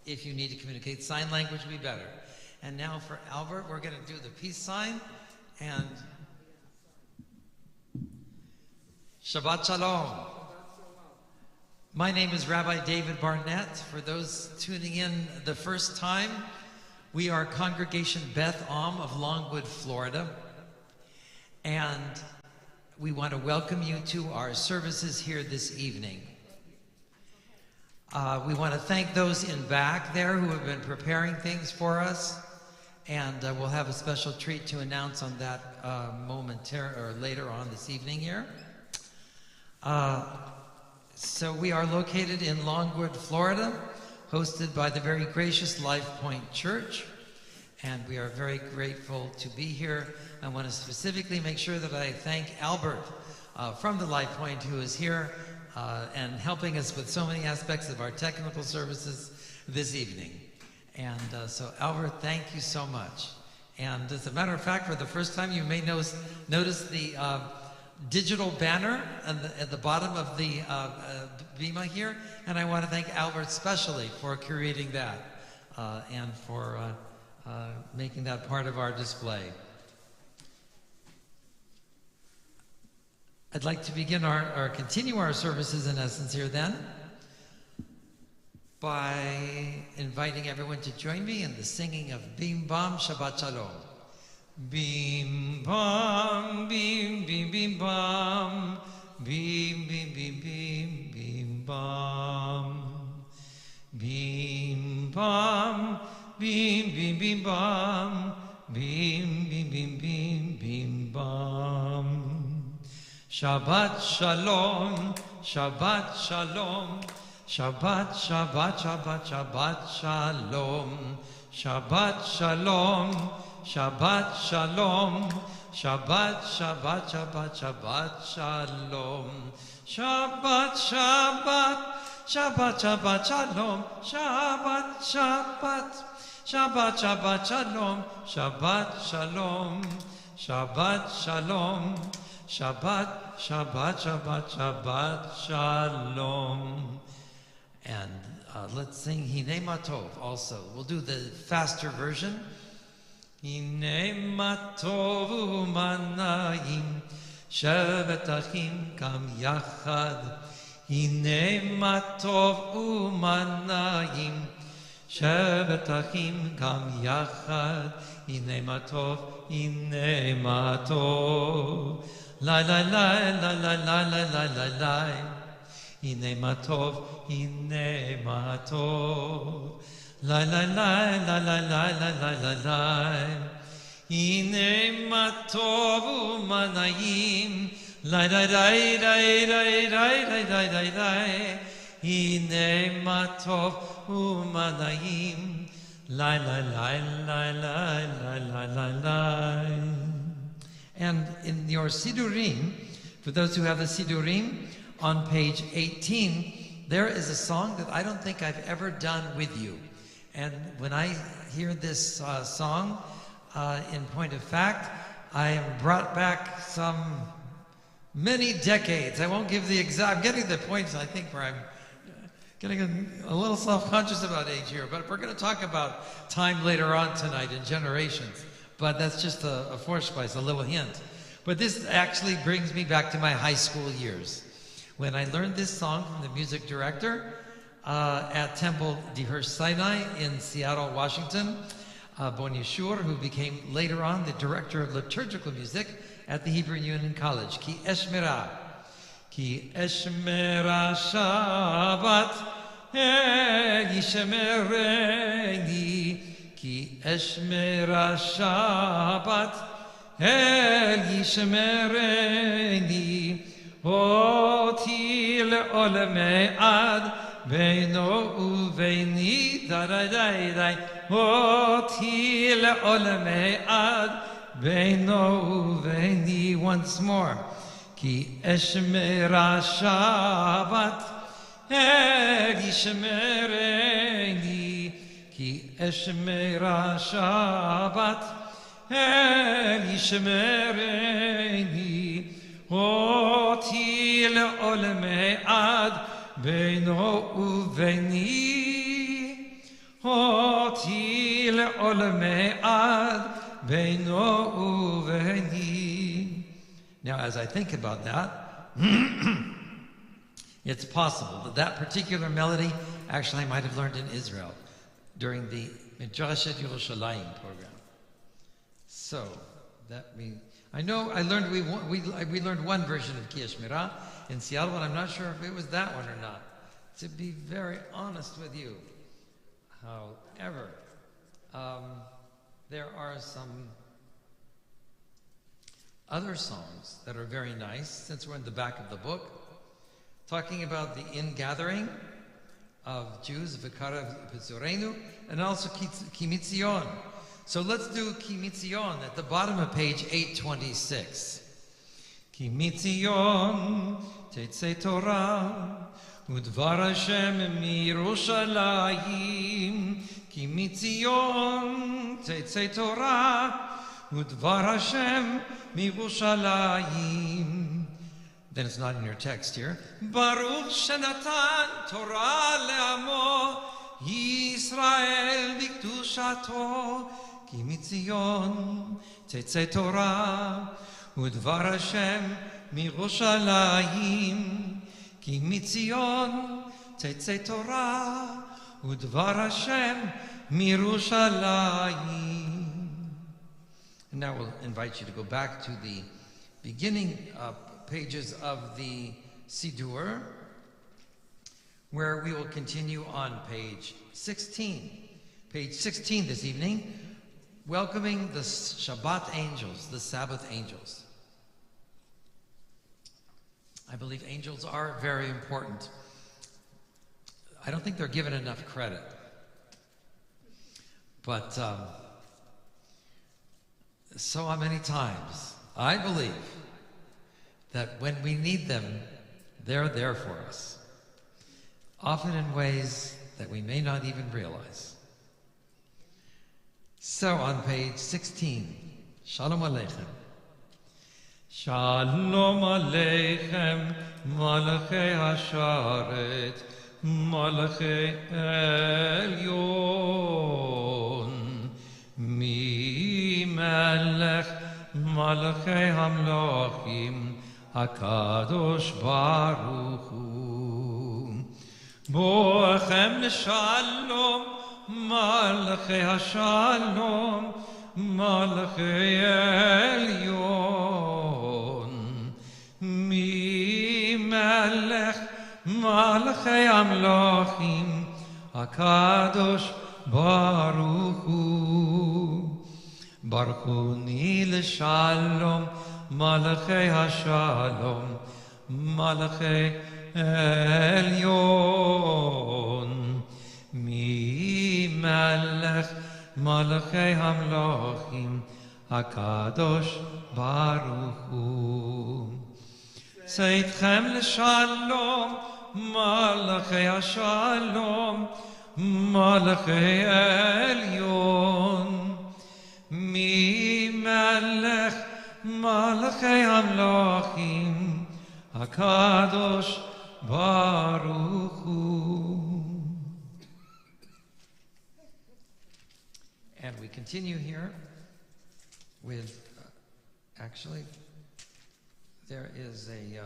if you need to communicate. Sign language would be better. And now for Albert, we're going to do the peace sign. And Shabbat Shalom. My name is Rabbi David Barnett. For those tuning in the first time, we are Congregation Beth Am of Longwood, Florida. And we want to welcome you to our services here this evening. We want to thank those in back there who have been preparing things for us. And we'll have a special treat to announce on that later on this evening here. So we are located in Longwood, Florida, hosted by the very gracious Life Point Church. And we are very grateful to be here. I want to specifically make sure that I thank Albert from the Life Point, who is here and helping us with so many aspects of our technical services this evening. And so Albert, thank you so much. And as a matter of fact, for the first time, you may notice the digital banner at the bottom of the bima here. And I want to thank Albert specially for creating that and for making that part of our display. I'd like to begin continue our services in essence here then by inviting everyone to join me in the singing of Bim Bam Shabbat Shalom. Bim Bam, Bim Bim Bim Bam, Bim Bim Bim Bim Bim Bam, Bim Bam, Bim Bim Bim Bam, Bim Bim Bim Bim Bim Bam. Shabbat Shalom, Shabbat Shalom, Shabbat, Shabbat, Shabbat, Shabbat Shalom, Shabbat Shalom, Shabbat Shalom, Shabbat, Shabbat, Shabbat, Shabbat Shalom, Shabbat, Shabbat, Shabbat, Shabbat Shalom, Shabbat, Shabbat, Shabbat, Shabbat Shalom, Shabbat Shalom, Shabbat Shalom, Shabbat, Shabbat, Shabbat, Shabbat Shalom. And let's sing Hine Matov also. We'll do the faster version. Hine Matov u'manayim shevet achim kam yachad. Hine Matov u'manayim shevet achim kam yachad. Hine Matov, Hine Matov. La la la la la la la la la la. Hine matov, hine matov. La la la la la la la la la la. Hine matov u'manayim. La la la la la la la la la la. Hine matov u'manayim. La la la la la la la la la. And in your Sidurim, for those who have the Sidurim, on page 18, there is a song that I don't think I've ever done with you. And when I hear this song, in point of fact, I am brought back many decades. I won't give the exact, I'm getting the points, I think, where I'm getting a little self-conscious about age here. But we're going to talk about time later on tonight in generations. But that's just a forspice, a little hint. But this actually brings me back to my high school years, when I learned this song from the music director at Temple Dihur Sinai in Seattle, Washington, Bon Yeshur, who became later on the director of liturgical music at the Hebrew Union College. Ki Eshmera Shabbat Yishmereni. Ki Eshmera Shabbat El Yishmereni. Oti le'olamei ad beino uveini. Da-da-da-da. Oti le'olamei ad beino uveini. Once more. Ki Eshmera Shabbat El Yishmereni. Ki Eshmera Shabbat El Yishmereni. Oti le'olamei ad beino uveini. oti le'olamei ad beino uveni. Now, as I think about that, it's possible that that particular melody actually I might have learned in Israel during the Midrashet Yerushalayim program. So that means I know I learned we learned one version of Ki Shmirah in Seattle, but I'm not sure if it was that one or not. To be very honest with you, however, there are some other songs that are very nice, since we're in the back of the book, talking about the ingathering of Jews, V'kara B'tzorenu, and also Ki Mitzion. So let's do Ki Mitzion at the bottom of page 826. Ki Mitzion Tetzei Torah Udvar Hashem miYerushalayim. Ki Mitzion Tetzei Torah Udvar Hashem miYerushalayim. Then it's not in your text here. Baruch Shenatan Torah le'amo Yisrael v'kedushato. Ki mitzion tetzei Torah udvar Hashem miYerushalayim. Ki mitzion tetzei Torah udvar Hashem miYerushalayim. And now we'll invite you to go back to the beginning pages of the Siddur, where we will continue on page 16. Page 16 this evening, welcoming the Shabbat angels, the Sabbath angels. I believe angels are very important. I don't think they're given enough credit. But so many times, I believe that when we need them, they're there for us, often in ways that we may not even realize. So on page 16, Shalom Aleichem. Shalom Aleichem, Malachei Hasharet, Malachei Elyon, Mi Melech, Malachei Hamlochim, HaKadosh Baruch Hu. Bo'echem l'shalom, Malachei HaShalom, Malachei Elyon. Mi Melech, Malachei Amlochim, HaKadosh Baruch Hu. Baruch Hu ni l'shalom, Malachei HaShalom, Malachei Elyon. Mi Melech Malachei Hamlochim, HaKadosh Baruch Hu. Tzeitkhem l'shalom, Malachei HaShalom, Malachei Elyon. Mi Melech Malachei Hamlochim, HaKadosh Baruch Hu. And we continue here with, actually, there is a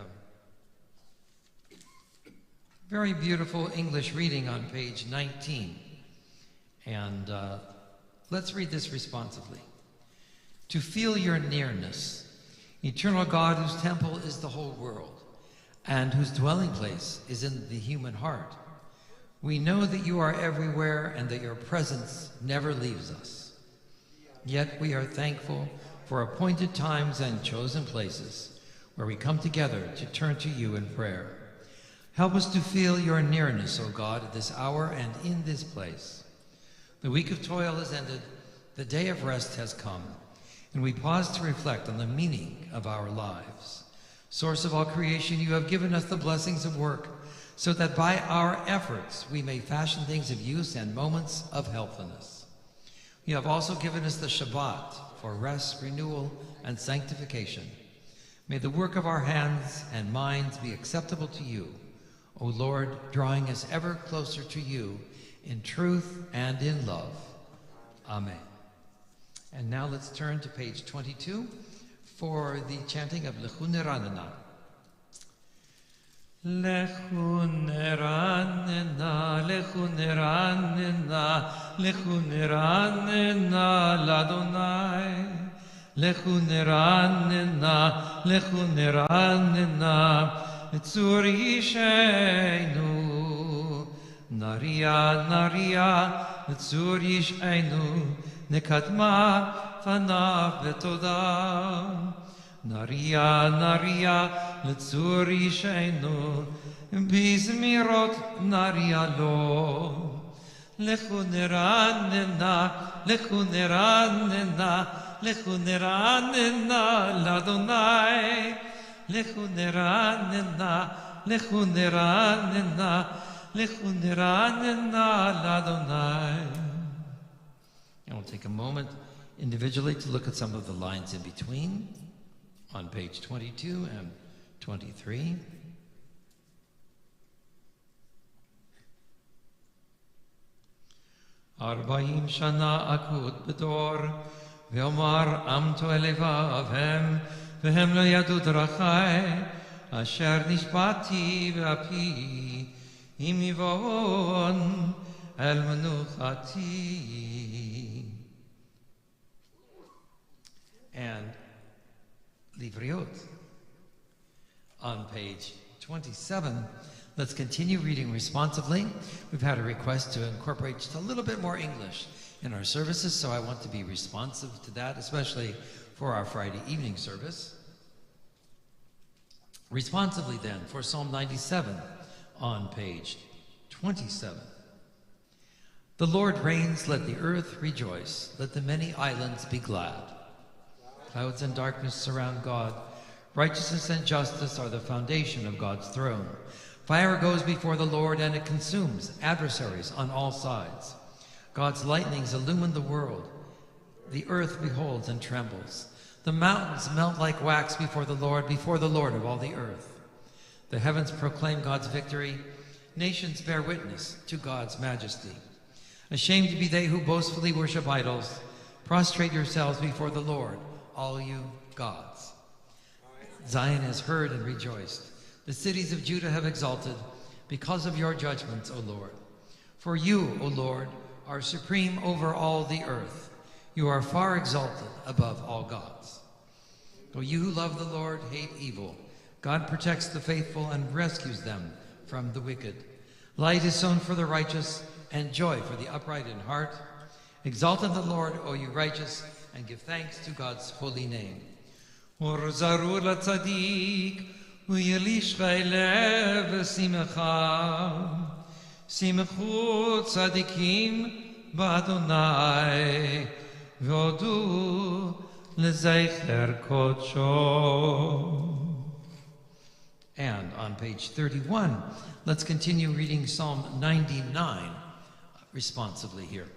very beautiful English reading on page 19. And let's read this responsively. To feel your nearness, eternal God, whose temple is the whole world, and whose dwelling place is in the human heart. We know that you are everywhere and that your presence never leaves us. Yet we are thankful for appointed times and chosen places where we come together to turn to you in prayer. Help us to feel your nearness, O God, at this hour and in this place. The week of toil is ended, the day of rest has come, and we pause to reflect on the meaning of our lives. Source of all creation, you have given us the blessings of work, so that by our efforts we may fashion things of use and moments of helpfulness. You have also given us the Shabbat for rest, renewal, and sanctification. May the work of our hands and minds be acceptable to you, O Lord, drawing us ever closer to you in truth and in love. Amen. And now let's turn to page 22 for the chanting of Lechu Neranena. Lechu Neranena, Lechu Neranena, Lechu Neranena l'Adonai. Lechu Neranena, Lechu Neranena, Tzur Yishaynu. Naria, Naria, Tzur Yishaynu, Nekadma Fanav Betodah. Naria, Naria, Tzur Yishaynu, Bizmirot Naria Lo. Lechu Neranena, Lechu Neranena, Lechu Neranena l'Adonai. Lechu Neranena, Lechu Neranena, Lechu Neranena l'Adonai. And we'll take a moment individually to look at some of the lines in between on page 22 and 23. Arbaim shana akut bedor, ve'omar amto elevavhem, ve'hem lo yadu drachai, asher nishbati ve'api, imivon el menuchati. And Livriot on page 27. Let's continue reading responsively. We've had a request to incorporate just a little bit more English in our services, so I want to be responsive to that, especially for our Friday evening service. Responsively then, for Psalm 97 on page 27. The Lord reigns, let the earth rejoice, let the many islands be glad. Clouds and darkness surround God. Righteousness and justice are the foundation of God's throne. Fire goes before the Lord, and it consumes adversaries on all sides. God's lightnings illumine the world. The earth beholds and trembles. The mountains melt like wax before the Lord of all the earth. The heavens proclaim God's victory. Nations bear witness to God's majesty. Ashamed to be they who boastfully worship idols. Prostrate yourselves before the Lord, all you gods. Zion has heard and rejoiced. The cities of Judah have exulted because of your judgments, O Lord. For you, O Lord, are supreme over all the earth. You are far exalted above all gods. Though you who love the Lord hate evil, God protects the faithful and rescues them from the wicked. Light is sown for the righteous and joy for the upright in heart. Exalt in the Lord, O you righteous, and give thanks to God's holy name. Zarur latzadik, uyelish chaylev simcha, simchu tzadikim b'Adonai, v'odu lezecher kodsho. And on page 31, let's continue reading Psalm 99 responsively here.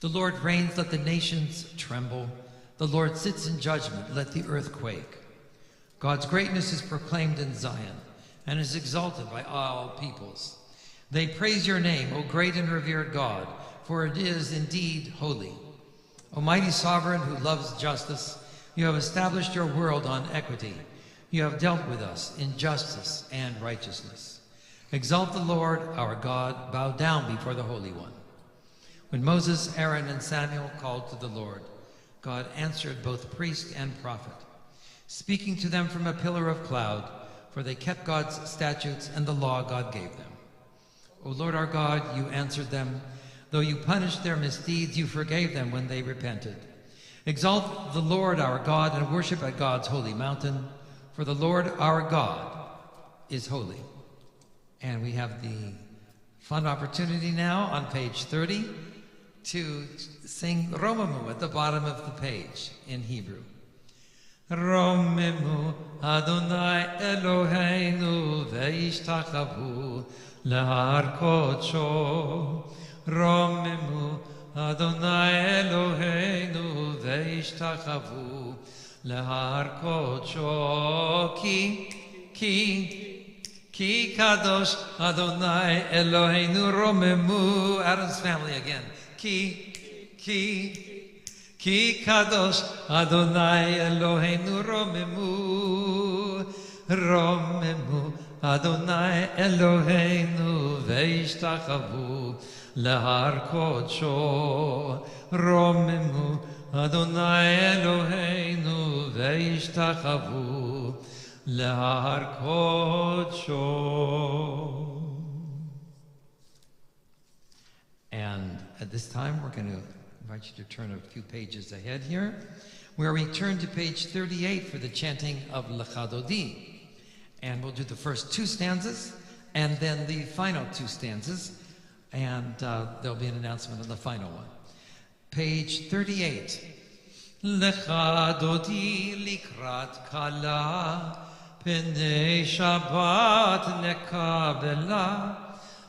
The Lord reigns, let the nations tremble. The Lord sits in judgment, let the earth quake. God's greatness is proclaimed in Zion and is exalted by all peoples. They praise your name, O great and revered God, for it is indeed holy. O mighty sovereign who loves justice, you have established your world on equity. You have dealt with us in justice and righteousness. Exalt the Lord, our God, bow down before the Holy One. When Moses, Aaron, and Samuel called to the Lord, God answered both priest and prophet, speaking to them from a pillar of cloud, for they kept God's statutes and the law God gave them. O Lord our God, you answered them. Though you punished their misdeeds, you forgave them when they repented. Exalt the Lord our God and worship at God's holy mountain, for the Lord our God is holy. And we have the fun opportunity now on page 30 to sing Romemu at the bottom of the page in Hebrew. Romemu Adonai Eloheinu ve'ishtachavu lehar kodsho. Romemu Adonai Eloheinu ve'ishtachavu lehar kodsho. Ki kadosh Adonai Eloheinu romemu. Adam's family again. Ki Ki kadosh Adonai Eloheinu romemu Adonai Eloheinu veishtachavu lehar kodsho romemu Adonai Eloheinu veishtachavu lehar kodsho. And at this time, we're going to invite you to turn a few pages ahead here, where we turn to page 38 for the chanting of Lecha Dodi. And we'll do the first two stanzas, and then the final two stanzas, and there'll be an announcement on the final one. Page 38. Lecha Dodi likrat kala, pnei Shabbat nekabela.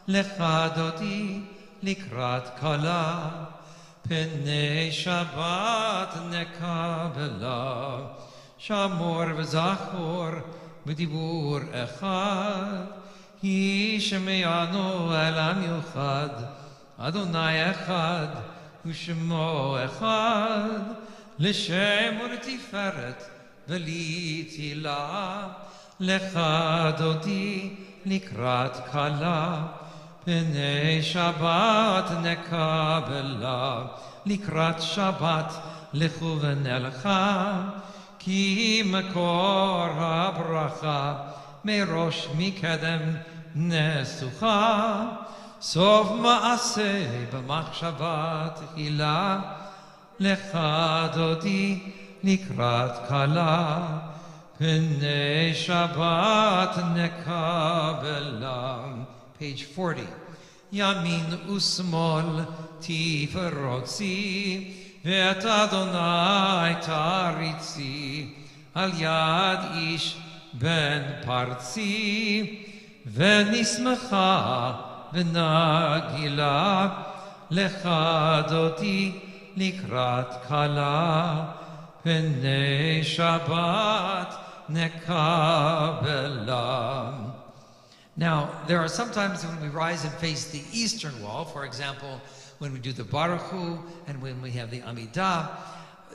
Lecha Dodi likrat kala, pnei Shabbat nekabela. Shamor v'zachor b'dibur echad, yishme'anu elam yuchad, Adonai echad u'shemo echad, l'shem u'letiferet v'litila. Lecha Dodi likrat kala, pnei Shabbat nekabela. Likrat Shabbat lechu v'nelcha, ki makor habracha merosh mikedem nesucha. Sof ma'aseh b'machshavat hila. Lecha Dodi likrat kala, pnei Shabbat nekabela. Page 40. Yamin usmol tiferotzi, ve'et Adonai taritzi, al yad ish ben partzi, ve'nismecha v'nagila. Lecha Dodi likrat kala, pnei Shabbat nekabela. Now, there are sometimes when we rise and face the eastern wall, for example, when we do the Baruch Hu and when we have the Amidah.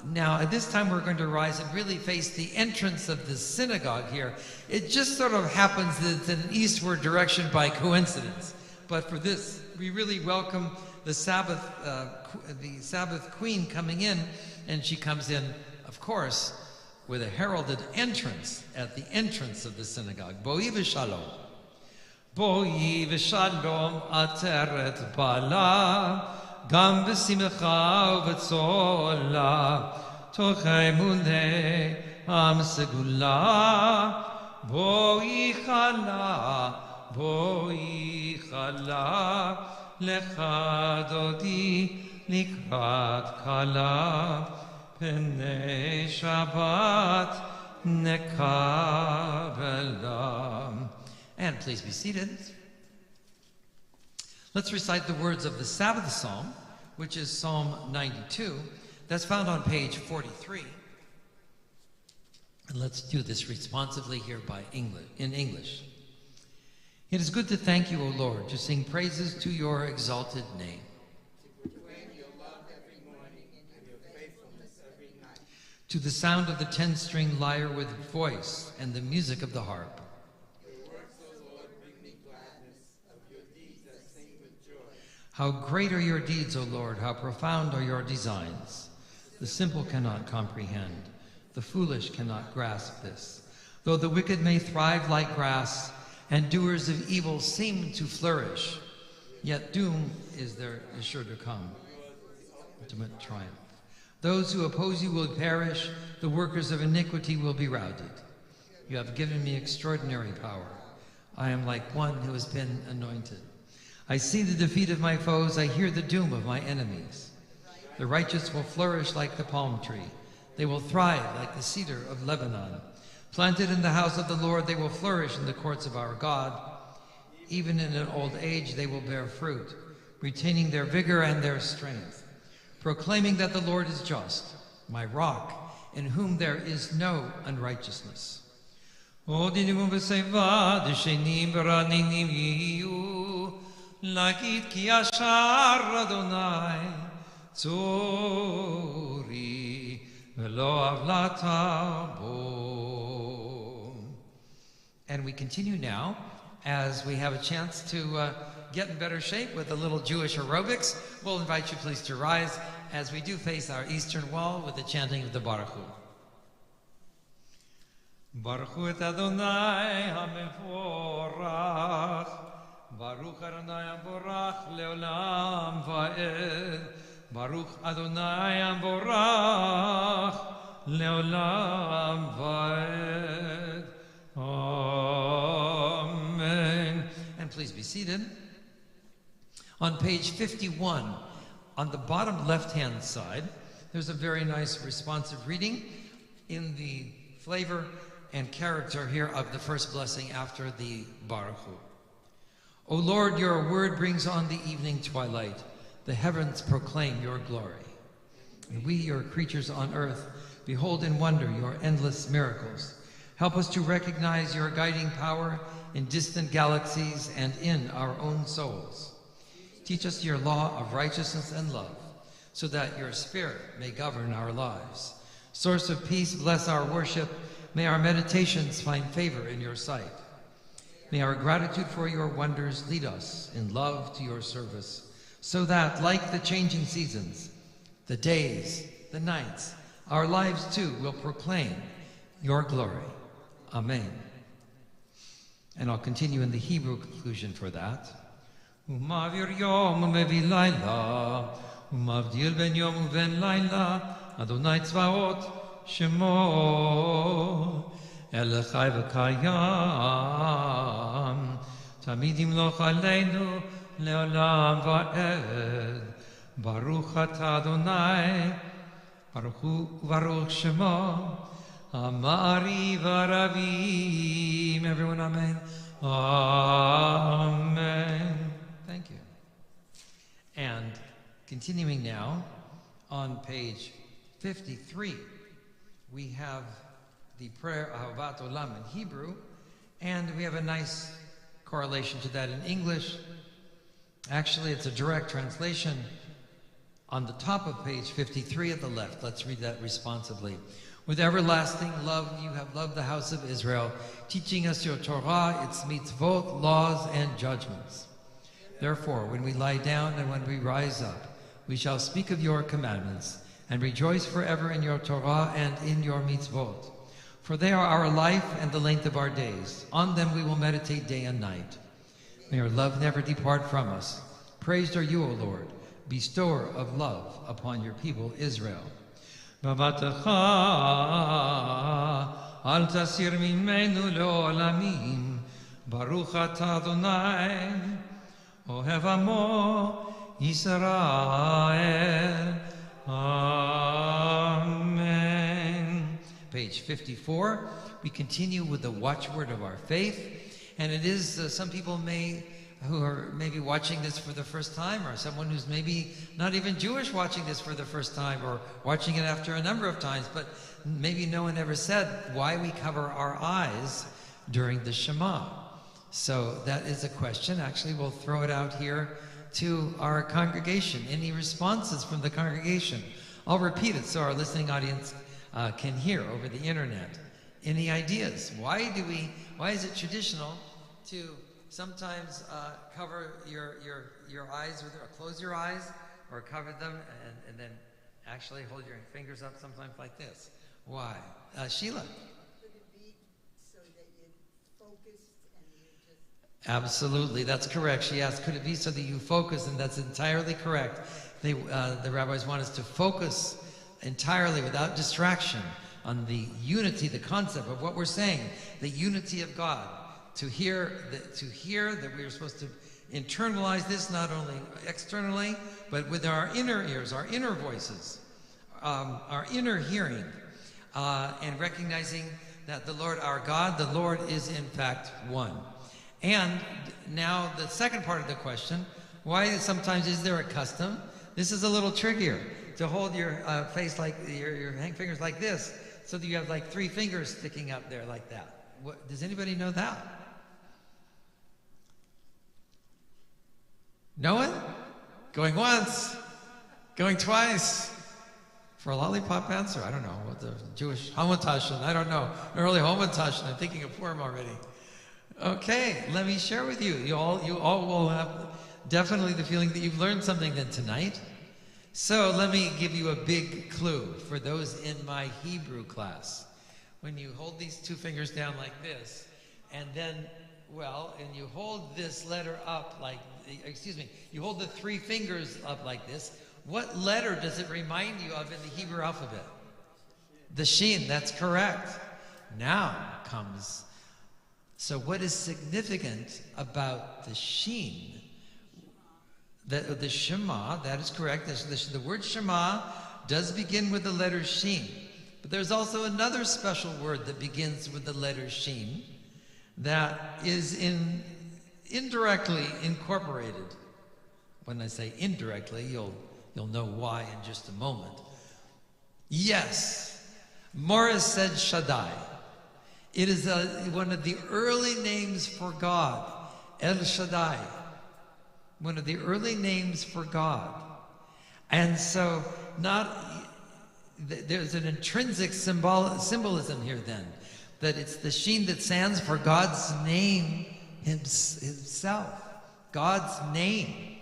Now, at this time, we're going to rise and really face the entrance of the synagogue here. It just sort of happens that it's in an eastward direction by coincidence. But for this, we really welcome the Sabbath queen coming in, and she comes in, of course, with a heralded entrance at the entrance of the synagogue. Boi v'shalom. Boi v'shalom ateret bala, gam v'simcha v'tzola, tochei munei am segula. Boi chala, lecha Dodi likrat kala, pnei Shabbat nekabela. And please be seated. Let's recite the words of the Sabbath Psalm, which is Psalm 92. That's found on page 43. And let's do this responsively here in English. It is good to thank you, O Lord, to sing praises to your exalted name. To the sound of the 10-string lyre with voice and the music of the harp. How great are your deeds, O Lord, how profound are your designs. The simple cannot comprehend, the foolish cannot grasp this. Though the wicked may thrive like grass, and doers of evil seem to flourish, yet doom is sure to come, ultimate triumph. Those who oppose you will perish, the workers of iniquity will be routed. You have given me extraordinary power. I am like one who has been anointed. I see the defeat of my foes, I hear the doom of my enemies. The righteous will flourish like the palm tree. They will thrive like the cedar of Lebanon. Planted in the house of the Lord, they will flourish in the courts of our God. Even in an old age, they will bear fruit, retaining their vigor and their strength, proclaiming that the Lord is just, my rock, in whom there is no unrighteousness. צורי ולא עוולתה בו. And we continue now as we have a chance to get in better shape with a little Jewish aerobics. We'll invite you please to rise as we do face our eastern wall with the chanting of the Baruch Hu. Baruch Hu et Adonai HaMevorach, Baruch Adonai HaMevorach leolam va'ed, Baruch Adonai HaMevorach leolam va'ed. Amen. And please be seated. On page 51, on the bottom left-hand side, there's a very nice responsive reading in the flavor and character here of the first blessing after the Baruch Hu. O Lord, your word brings on the evening twilight. The heavens proclaim your glory. And we, your creatures on earth, behold in wonder your endless miracles. Help us to recognize your guiding power in distant galaxies and in our own souls. Teach us your law of righteousness and love, so that your spirit may govern our lives. Source of peace, bless our worship. May our meditations find favor in your sight. May our gratitude for your wonders lead us in love to your service, so that, like the changing seasons, the days, the nights, our lives too will proclaim your glory. Amen. And I'll continue in the Hebrew conclusion for that. Umavir yom umevi laila, umavdil ben yom uven laila, Adonai tzvaot shemo, elechai v'kayam, tamid yimloch aleinu leolam va'ed, Baruch atah Adonai, Baruch hu Baruch shemo, Amari v'aravim. Everyone, amen. Amen. Thank you. And continuing now, on page 53, we have the prayer Ahavat Olam in Hebrew, and we have a nice correlation to that in English. Actually, it's a direct translation on the top of page 53 at the left. Let's read that responsively. With everlasting love, you have loved the house of Israel, teaching us your Torah, its mitzvot, laws, and judgments. Therefore, when we lie down and when we rise up, we shall speak of your commandments and rejoice forever in your Torah and in your mitzvot. For they are our life and the length of our days. On them we will meditate day and night. May your love never depart from us. Praised are you, O Lord, bestower of love upon your people Israel. V'avatecha al tasir mimenu le'olamim, Baruch atah Adonai, ohev amo Yisrael. Amen. Page 54, we continue with the watchword of our faith, and it is some people who are maybe watching this for the first time, or someone who's maybe not even Jewish watching this for the first time, or watching it after a number of times, but maybe no one ever said why we cover our eyes during the Shema. So that is a question. Actually, we'll throw it out here to our congregation. Any responses from the congregation? I'll repeat it so our listening audience can hear over the internet. Any ideas? Why is it traditional to sometimes cover your eyes, or close your eyes, or cover them, and then actually hold your fingers up sometimes like this? Why? Sheila? Could it be so that you're focused and you're just... Absolutely, that's correct. She asked, could it be so that you focus? And that's entirely correct. The rabbis want us to focus entirely without distraction on the unity, the concept of what we're saying, the unity of God. To hear that we are supposed to internalize this not only externally, but with our inner ears, our inner voices, our inner hearing, and recognizing that the Lord our God, the Lord is in fact one. And now the second part of the question, why sometimes is there a custom? This is a little trickier, to hold your face like, your fingers like this, so that you have like 3 fingers sticking up there like that. Does anybody know that? No one? Going once. Going twice for a lollipop answer. I don't know what the Jewish Hamantashen. I don't know. Early Hamantashen. I'm thinking of Purim already. Okay, let me share with you. You all will have definitely the feeling that you've learned something then tonight. So let me give you a big clue for those in my Hebrew class. When you hold these two fingers down like this, and then, and you hold this letter up like, you hold the three fingers up like this, what letter does it remind you of in the Hebrew alphabet? The Shin, that's correct. Now comes, so what is significant about the Shin? The Shema, that is correct. The word Shema does begin with the letter Shin. But there's also another special word that begins with the letter Shin that is indirectly incorporated. When I say indirectly, you'll know why in just a moment. Yes, Morris said Shaddai. It is one of the early names for God, El Shaddai. One of the early names for God. And so there's an intrinsic symbolism here then, that it's the Shin that stands for God's name himself, God's name.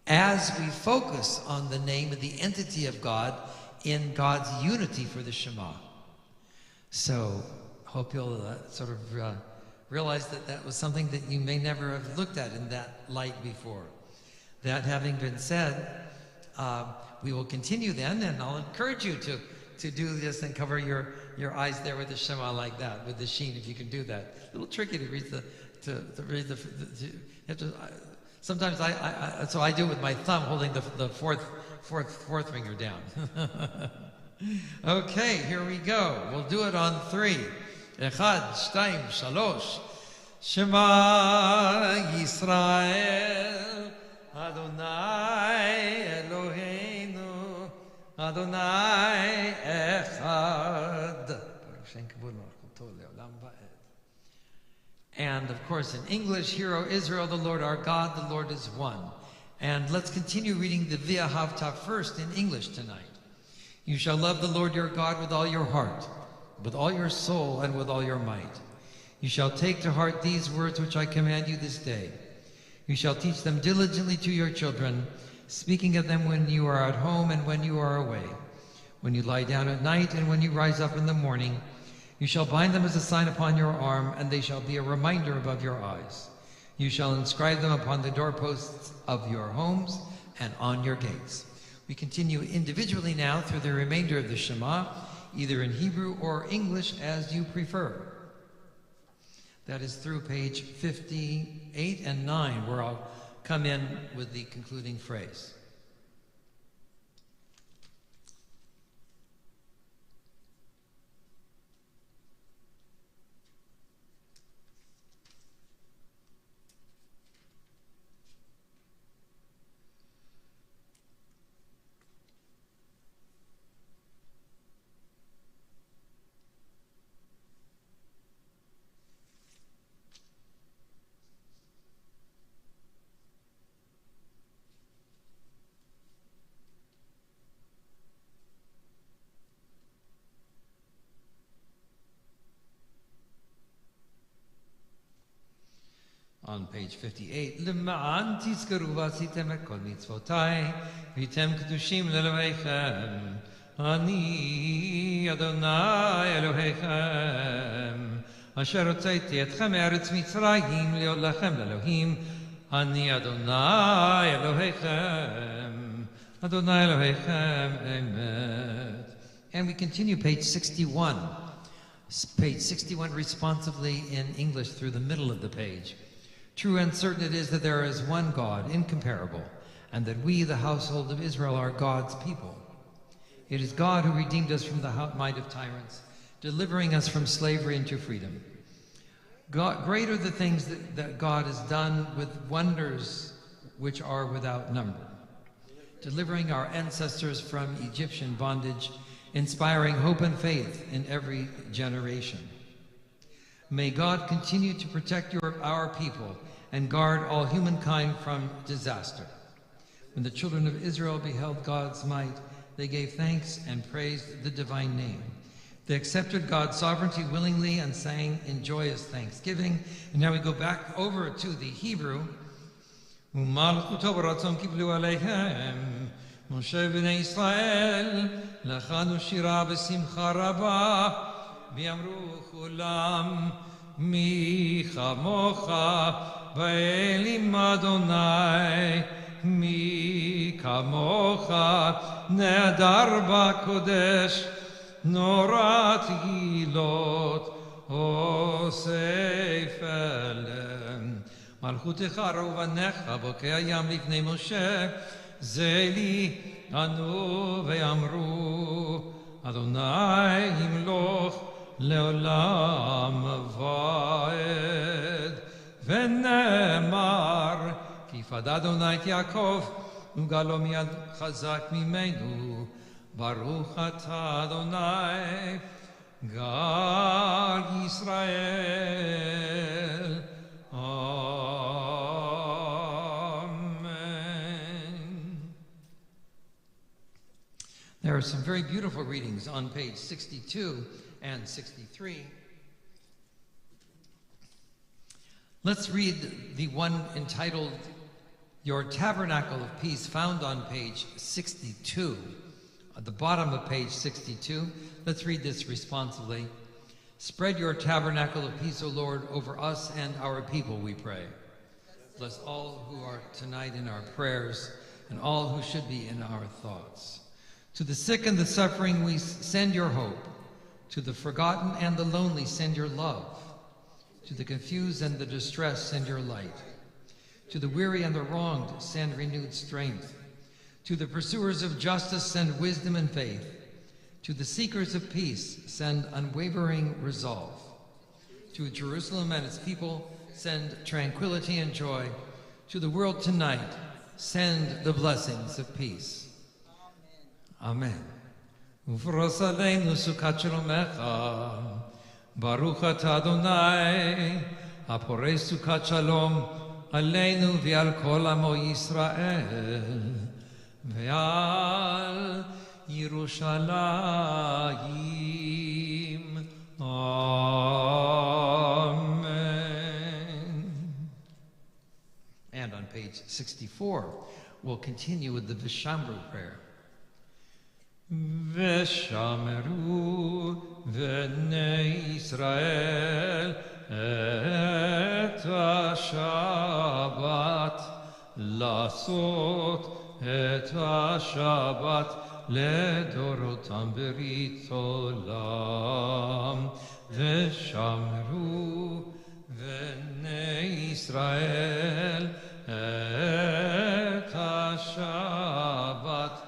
As we focus on the name of the entity of God in God's unity for the Shema. So, hope you'll sort of realize that was something that you may never have looked at in that light before. That having been said, we will continue then, and I'll encourage you to do this and cover your eyes there with the Shema like that, with the Shin, if you can do that. A little tricky to read sometimes so I do it with my thumb holding the fourth finger down. Okay, here we go. We'll do it on 3. Echad, shtayim, shalosh. Shema Yisrael, Adonai Eloheinu, Adonai Echad. And of course in English, Hear, O Israel, the Lord our God, the Lord is one. And let's continue reading the V'ahavta first in English tonight. You shall love the Lord your God with all your heart, with all your soul, and with all your might. You shall take to heart these words which I command you this day. You shall teach them diligently to your children, speaking of them when you are at home and when you are away, when you lie down at night and when you rise up in the morning. You shall bind them as a sign upon your arm, and they shall be a reminder above your eyes. You shall inscribe them upon the doorposts of your homes and on your gates. We continue individually now through the remainder of the Shema, either in Hebrew or English as you prefer. That is through page 58 and 9, where I'll come in with the concluding phrase. On page 58, L'ma'an tizkaru v'asitem et kol mitzvotai, v'yitem kedushim le'eloheichem, ani Adonai Eloheichem, asher hotzaiti etchem me'eretz Mitzrayim le'od lachem le'elohim, ani Adonai Eloheichem, Adonai Eloheichem, Amen. And we continue page 61. Page 61 responsively in English through the middle of the page. True and certain it is that there is one God, incomparable, and that we, the household of Israel, are God's people. It is God who redeemed us from the might of tyrants, delivering us from slavery into freedom. Great are the things that God has done, with wonders which are without number, delivering our ancestors from Egyptian bondage, inspiring hope and faith in every generation. May God continue to protect our people and guard all humankind from disaster. When the children of Israel beheld God's might, they gave thanks and praised the divine name. They accepted God's sovereignty willingly and sang in joyous thanksgiving. And now we go back over to the Hebrew. ומלכותו ברצון קיבלו עליהם משה בני ישראל לחנו שירה בשמחה רבה ויאמרו כולם מי כמוך באלים אדוני מי כמוך נהדר בקודש נורא תהילות אוסף אליהם מלכותך ראובנך בוקע ים לפני משה זה לי ענו ואמרו אדוני ימלוך לעולם ועד ונאמר כי יפד אדוני את יעקב וגלו מיד חזק ממנו ברוך אתה אדוני גל ישראל There are some very beautiful readings on page 62 and 63. Let's read the one entitled Your Tabernacle of Peace, found on page 62. At the bottom of page 62, let's read this responsively. Spread your tabernacle of peace, O Lord, over us and our people, we pray. Bless all who are tonight in our prayers and all who should be in our thoughts. To the sick and the suffering, we send your hope. To the forgotten and the lonely, send your love. To the confused and the distressed, send your light. To the weary and the wronged, send renewed strength. To the pursuers of justice, send wisdom and faith. To the seekers of peace, send unwavering resolve. To Jerusalem and its people, send tranquility and joy. To the world tonight, send the blessings of peace. Amen. ופרוס עלינו סוכת שלומך, ברוך אתה אדוני, הפורס סוכת שלום עלינו ועל כל עמו ישראל, ועל ירושלים. Amen. And on page 64, we'll continue with the Vishamru prayer. ושמרו בני ישראל את השבת לעשות את השבת לדורותם ברית עולם ושמרו בני ישראל את השבת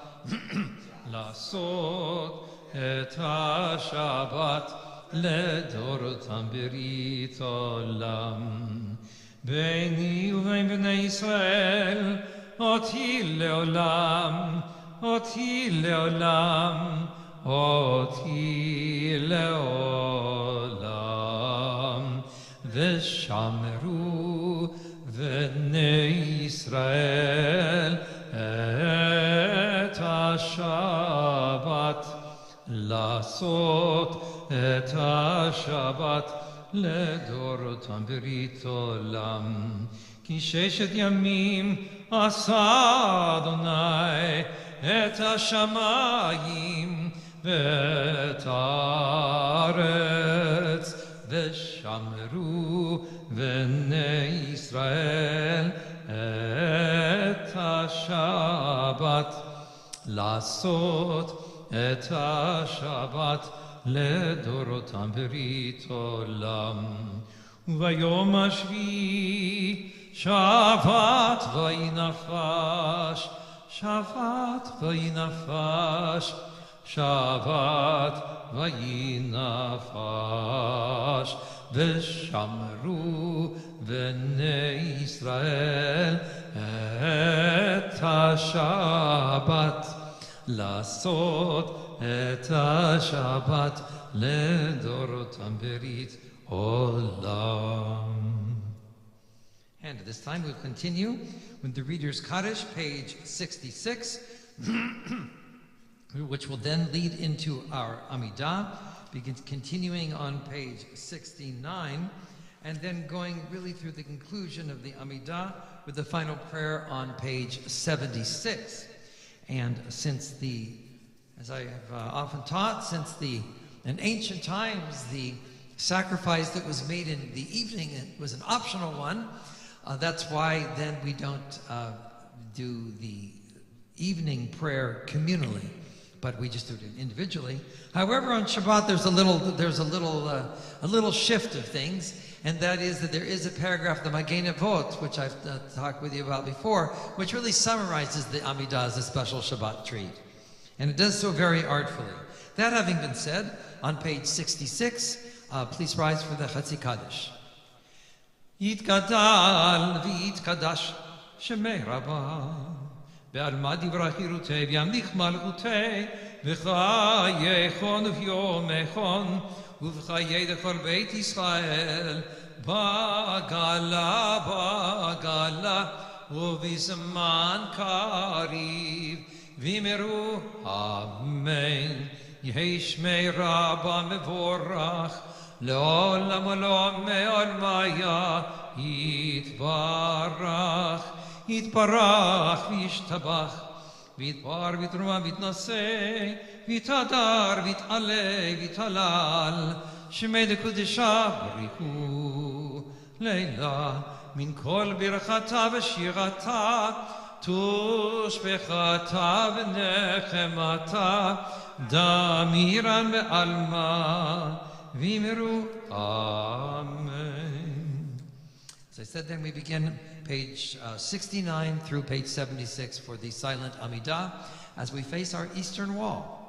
לעשות את השבת לדורותם ברית עולם. ביני ובין בני ישראל אותי לעולם, אותי לעולם, אותי לעולם. ושמרו בני ישראל את השבת לעשות את השבת לדורותם ברית עולם. כי 6 ימים עשה אדוני את השמיים ואת הארץ ושמרו בני ישראל את השבת לעשות את השבת לדורותם ברית עולם. וביום השביעי שבת וינפש, שבת וינפש, שבת וינפש. ושמרו בני ישראל את השבת לעשות את השבת לדורותם ברית עולם. And at this time we'll continue with the Reader's Kaddish, page 66, which will then lead into our Amidah, continuing on page 69, and then going really through the conclusion of the Amidah with the final prayer on page 76. And since as I have often taught, in ancient times, the sacrifice that was made in the evening was an optional one. That's why then we don't do the evening prayer communally, but we just do it individually. However, on Shabbat there's a little shift of things, and that is that there is a paragraph, the Magen Avot, which I've talked with you about before, which really summarizes the Amidah as a special Shabbat treat, and it does so very artfully. That having been said, on page 66, please rise for the Chatzi Kaddish. יתגדל ויתקדש שמי רבה בעלמא דברי חירותי וימליך מלכותי בחייכון וביומכון ובחיי לכל בית ישראל בגלה ובזמן קריב ואמרו אמן. יהי שמי רבה מבורך לעולם עולם מעולמיה יתברך וישתבח ויתפאר ויתרומם ויתנשא ויתהדר ויתעלה ויתהלל שמי לקודשה בריחו לילה מן כל ברכתה ושירתה תושבחתה ונחמתה דמירן בעלמא Vimeru, Amen. As I said, then we begin page 69 through page 76 for the silent Amidah as we face our eastern wall.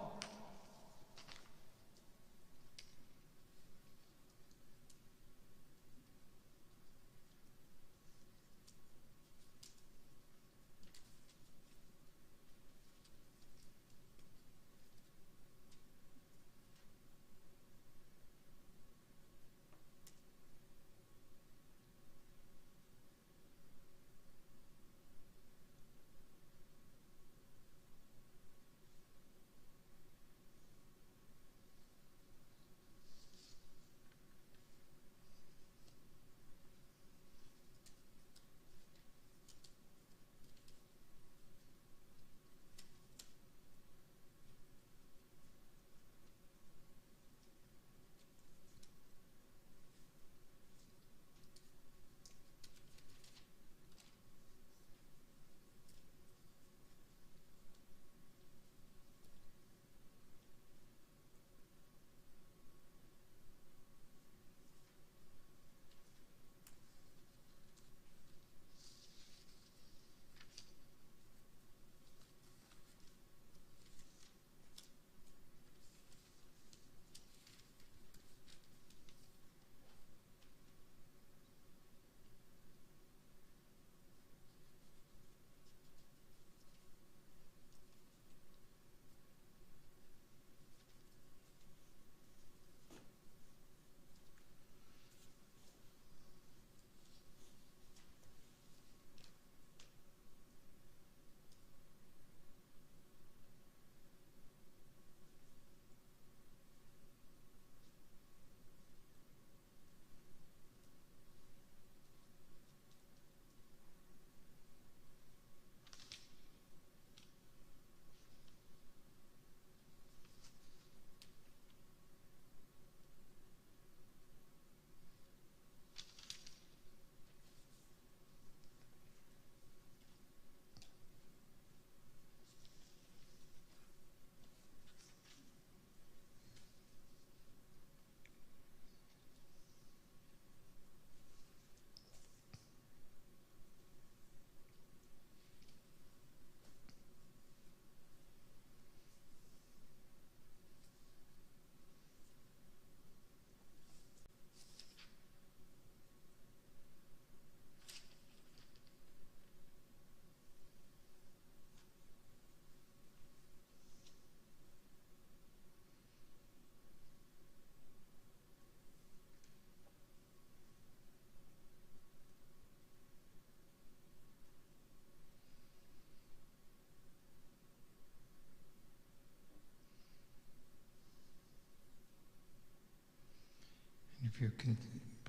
If you're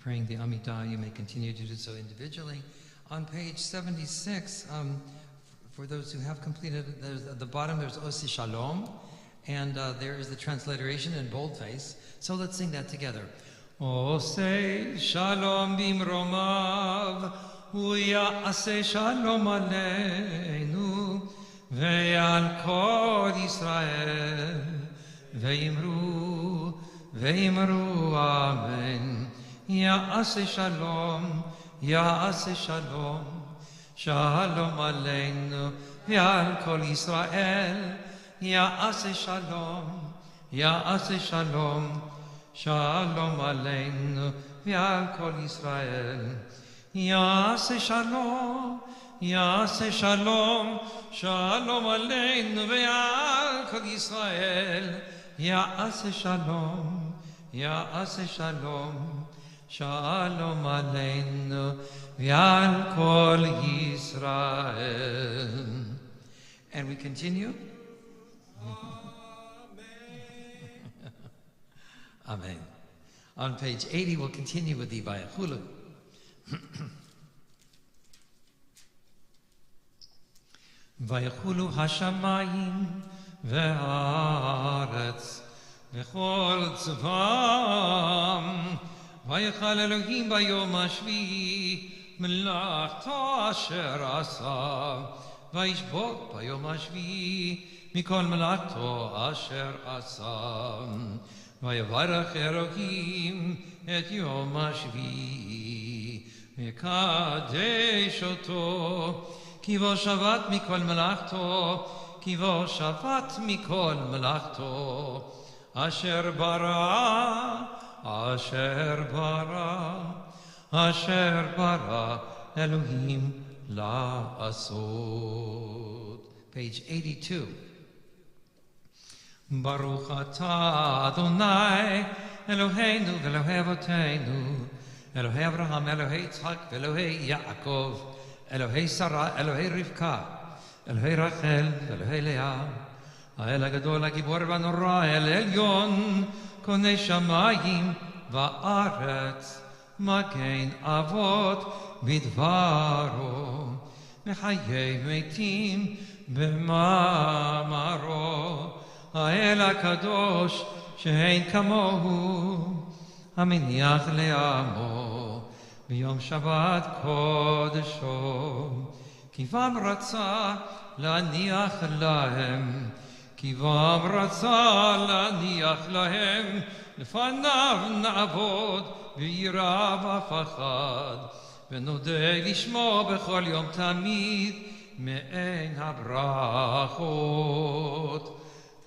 praying the Amidah, you may continue to do so individually. On page 76, for those who have completed, at the bottom there's Osi Shalom, and there is the transliteration in boldface. So let's sing that together. Osei Shalom bimromav, Uya'aseh Shalom aleinu, ve'al kol Yisrael, ve'imru amen. Ya'aseh Shalom, Ya'aseh Shalom, Shalom aleinu, ve'al kol Yisrael, Ya'aseh Shalom, Ya'aseh Shalom, Shalom aleinu, ve'al kol Yisrael. Ya'aseh Shalom, Ya'aseh Shalom, Shalom aleinu, ve'al kol Yisrael. Ya'aseh Shalom, Ya'aseh Shalom, Shalom aleinu, ve'al kol Yisrael. And we continue. Amen. On page 80, we'll continue with the Vayachulu. Vayachulu hashamayim ve'aretz v'chol tzvam vayachal Elohim bayom hashvi melachto asher asa vayishbot bayom hashvi mikol melachto asher asa Vayavarach Elohim et Yom HaShvi Mekadesh oto Ki vo shavat mikol melachto Ki vo shavat mikol melachto Asher bara Asher bara Elohim la'asot. Page 82. Baruch atah Adonai Eloheinu v'Elohei Avoteinu Elohei Avraham, Elohei Yitzchak v'Elohei Yaakov Elohei Sarah, Elohei Rivka Elohei Rachel v'Elohei Leah Ha'el HaGadol HaGibor v'Hanora El Elyon Konei Shamayim va'aretz Magen Avot b'dvaro Mechayei Meitim b'mamaro האל הקדוש שאין כמוהו המניח לעמו ביום שבת קודשו כיוון רצה להניח להם כיוון רצה להניח להם לפניו נעבוד ביראה ופחד ונודה לשמו בכל יום תמיד מעין הברכות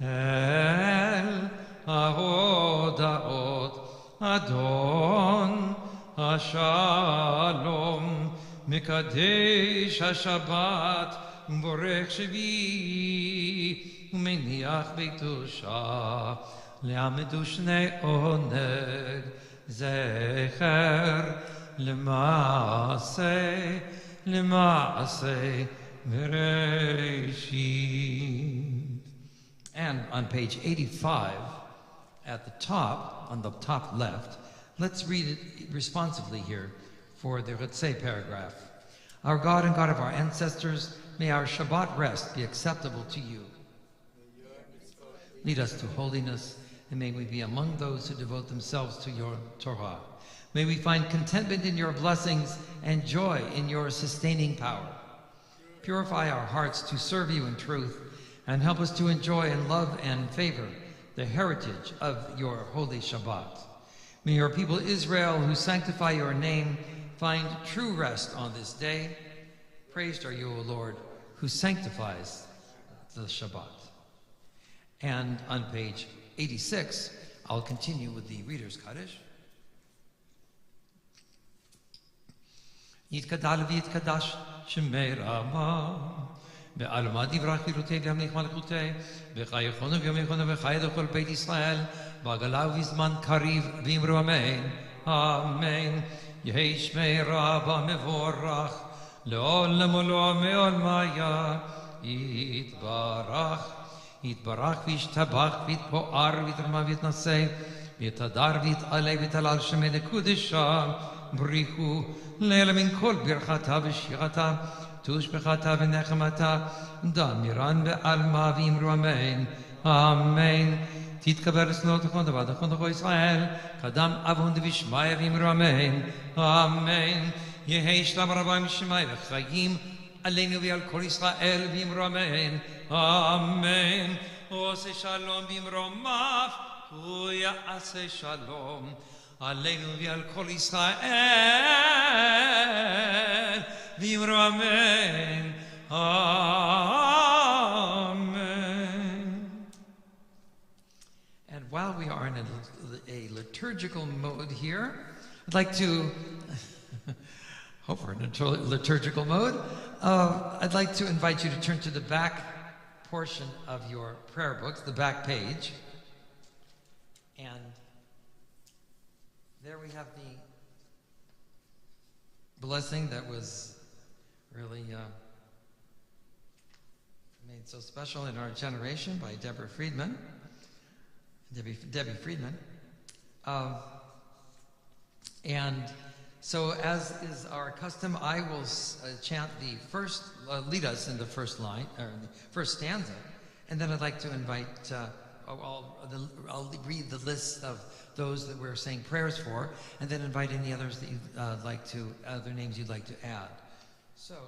אל ההודעות אדון השלום מקדש השבת ובורך שביעי ומניח בקדושה לעמדו שני עונג זכר למעשה בראשית. And on page 85, at the top, on the top left, let's read it responsively here for the Ritzei paragraph. Our God and God of our ancestors, may our Shabbat rest be acceptable to you. Lead us to holiness, and may we be among those who devote themselves to your Torah. May we find contentment in your blessings and joy in your sustaining power. Purify our hearts to serve you in truth, and help us to enjoy and love and favor the heritage of your holy Shabbat. May your people Israel, who sanctify your name, find true rest on this day. Praised are you, O Lord, who sanctifies the Shabbat. And on page 86, I'll continue with the Reader's Kaddish. Yitkadal v'yitkadash shemei Rama בעלמא דברה חילותי וימליך מלכותי וחי יכונו ויום יכונו וחי לכל בית ישראל בעגלה ובזמן קריב ואמרו אמן אמן יהי שמי רבא מבורך לעולם ולעולמי עולמיה יתברך יתברך וישתבח ויתפאר ויתרומם ויתנשא ויתהדר ויתעלה ויתהלל שמי לקודשה בריחו לילה מן כל ברכתה ושירתה תושבחתה ונחמתה דמירן בעלמה ואמרו אמן אמן תתקבל צנועתכם וברכתכם ישראל קדם אבון דבשמיא ואמרו אמן אמן יהי שלום רבה משמיא וחיים עלינו ועל כל ישראל ואמרו אמן אמן עושה שלום במרומיו הוא יעשה שלום עלינו ועל כל ישראל ואמרו אמן amen. And while we are in a liturgical mode here, I'd like to hope we're in a liturgical mode. I'd like to invite you to turn to the back portion of your prayer books, the back page. And there we have the blessing that was really made so special in our generation by Debbie Friedman. And so, as is our custom, I will chant the first, lead us in the first line, or the first stanza, and then I'd like to invite, I'll read the list of those that we're saying prayers for, and then invite any others that you'd other names you'd like to add. So, let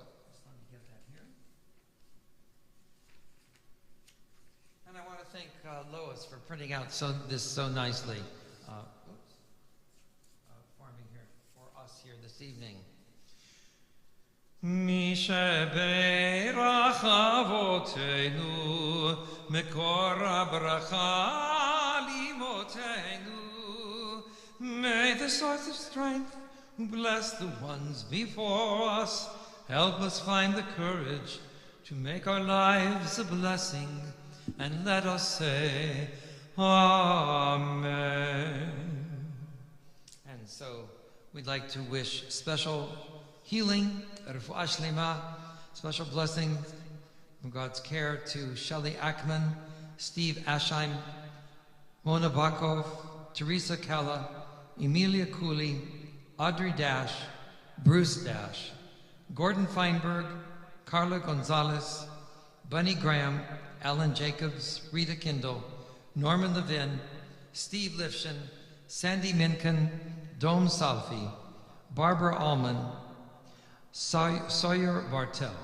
me get that here. And I want to thank Lois for printing out this so nicely. Forming here for us here this evening. Mi sheberach avotenu mekor habracha limotenu. May the source of strength bless the ones before us. Help us find the courage to make our lives a blessing, and let us say, Amen. And so we'd like to wish special healing, refuah shlema, special blessing from God's care to Shelley Ackman, Steve Asheim, Mona Bakov, Teresa Kella, Emilia Cooley, Audrey Dash, Bruce Dash, Gordon Feinberg, Carla Gonzalez, Bunny Graham, Alan Jacobs, Rita Kindle, Norman Levin, Steve Lifshin, Sandy Minkin, Dome Salfi, Barbara Allman, Sawyer Bartel,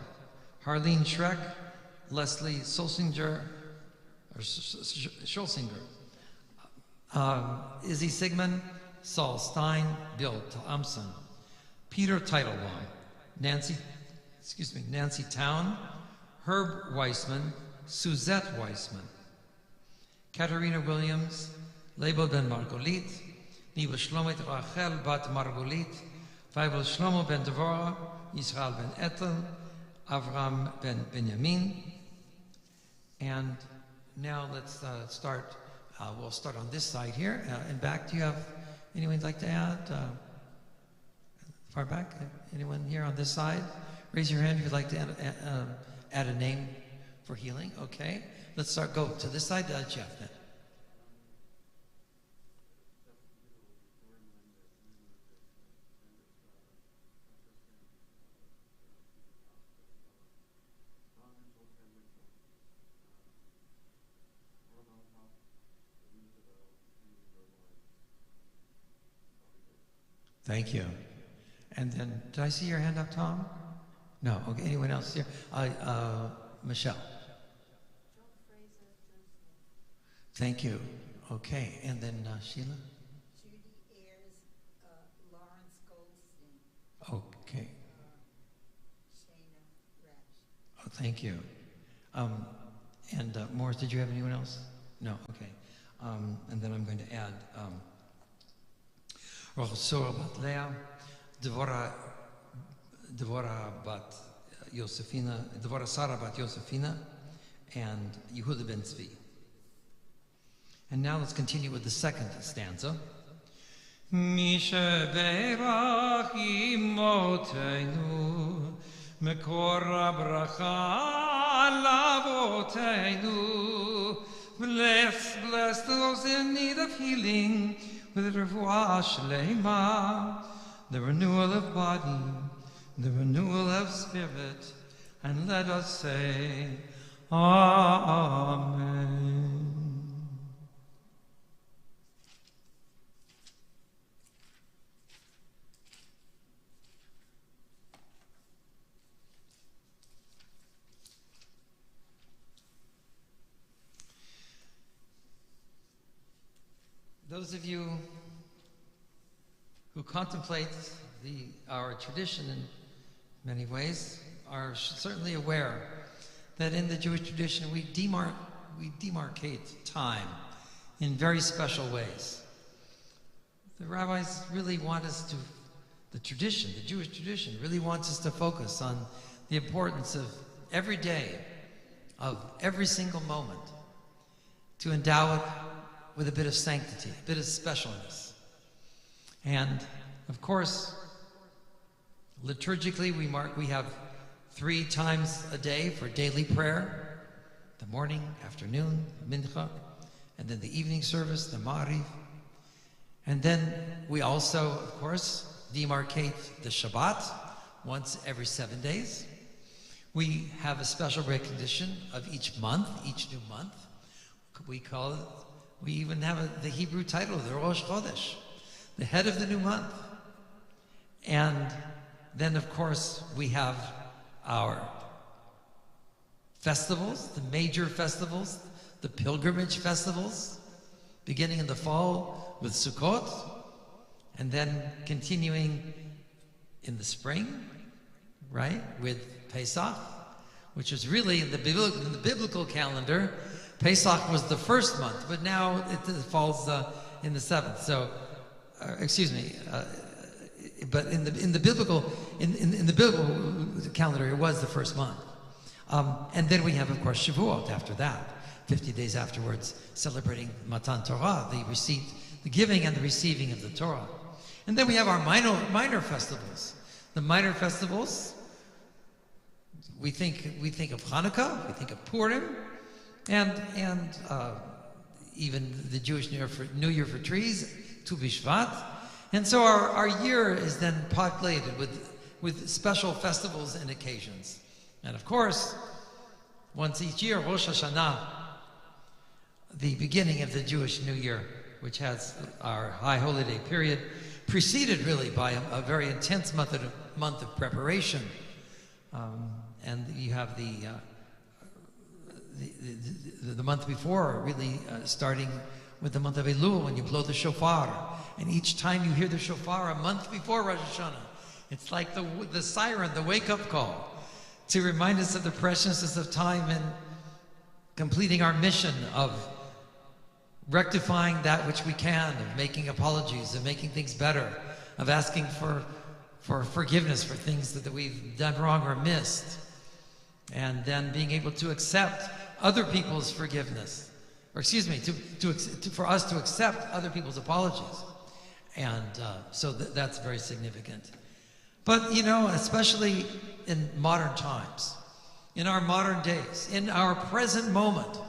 Harleen Schreck, Leslie Schulsinger, Izzy Sigmund, Saul Stein, Bill Thompson, Peter Teitelbaum, Nancy Town, Herb Weissman, Suzette Weissman, Katerina Williams, Lebo ben Margolit, Niva Shlomit Rachel bat Margolit, Feivel Shlomo ben Devorah, Israel ben Etel, Avram ben Benjamin. And now let's start. We'll start on this side here. And back, do you have anyone you'd like to add? Far back? Anyone here on this side? Raise your hand if you'd like to add a name for healing. Okay. Let's go to this side. Jeff then. Thank you. And then, did I see your hand up, Tom? No. Okay. Anyone else here? Michelle. Thank you. Okay. And then Sheila? Judy Ayers, Lawrence Goldstein. Okay. Shana Rash. Oh, thank you. And Morris, did you have anyone else? No. Okay. And then I'm going to add Rochel bat Leah, Devorah bat Yosefina, Devorah Sarah bat Yosefina, and Yehuda ben Tzvi. And now let's continue with the second stanza. Mi sheberach imotenu, mekor habracha lavotenu. Bless those in need of healing. with refuah shlema, the renewal of body, the renewal of spirit, and let us say, Amen. Those of you who contemplate our tradition in many ways are certainly aware that in the Jewish tradition we demarcate time in very special ways. The rabbis really want us to, the Jewish tradition really wants us to focus on the importance of every day, of every single moment, to endow it with a bit of sanctity, a bit of specialness. And of course, liturgically we have 3 times a day for daily prayer: the morning, afternoon, the mincha, and then the evening service, the ma'ariv. And then we also, of course, demarcate the Shabbat once every 7 days. We have a special recognition of each month, each new month. We even have the Hebrew title, the Rosh Chodesh, the head of the new month. And then, of course, we have our festivals, the major festivals, the pilgrimage festivals, beginning in the fall with Sukkot, and then continuing in the spring, right, with Pesach, which is really in the biblical calendar. Pesach was the first month, but now it falls in the 7th. So, but in the biblical calendar, it was the first month. And then we have, of course, Shavuot after that, 50 days afterwards, celebrating Matan Torah, the giving and the receiving of the Torah. And then we have our minor festivals. The minor festivals, we think of Hanukkah, we think of Purim, and even the Jewish New Year for trees, Tu B'Shvat. And so our year is then populated with special festivals and occasions. And of course, once each year, Rosh Hashanah, the beginning of the Jewish New Year, which has our high holy day period, preceded really by a very intense month of preparation. And you have the month before, really starting with the month of Elul, when you blow the shofar. And each time you hear the shofar a month before Rosh Hashanah, it's like the siren, the wake-up call, to remind us of the preciousness of time and completing our mission of rectifying that which we can, of making apologies, of making things better, of asking for forgiveness for things that we've done wrong or missed, and then being able to accept other people's forgiveness, or excuse me, for us to accept other people's apologies. And so that's very significant. But, you know, especially in modern times, in our modern days, in our present moment,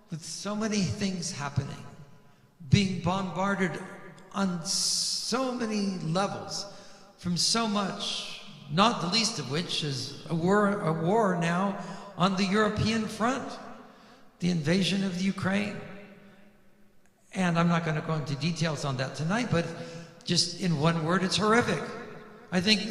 with so many things happening, being bombarded on so many levels, from so much, not the least of which is a war now on the European front, the invasion of the Ukraine. And I'm not going to go into details on that tonight, but just in one word, it's horrific. I think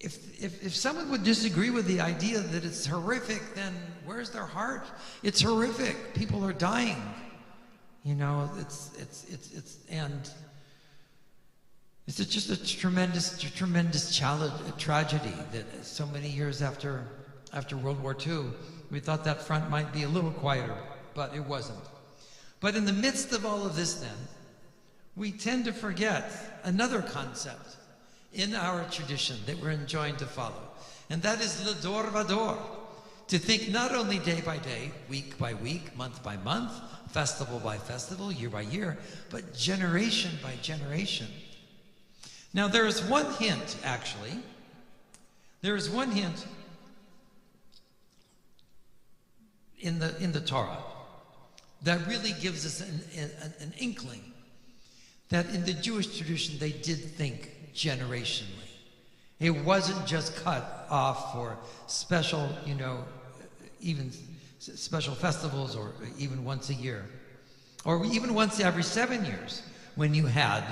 if someone would disagree with the idea that it's horrific, then where's their heart? It's horrific. People are dying. You know, it's just a tremendous tragedy that so many years after World War II, we thought that front might be a little quieter, but it wasn't. But in the midst of all of this then, we tend to forget another concept in our tradition that we're enjoined to follow. And that is l'dor vador, to think not only day by day, week by week, month by month, festival by festival, year by year, but generation by generation. Now there is one hint, actually. There is one hint in the Torah that really gives us an inkling that in the Jewish tradition they did think generationally. It wasn't just cut off for special, even special festivals, or even once a year, or even once every 7 years, when you had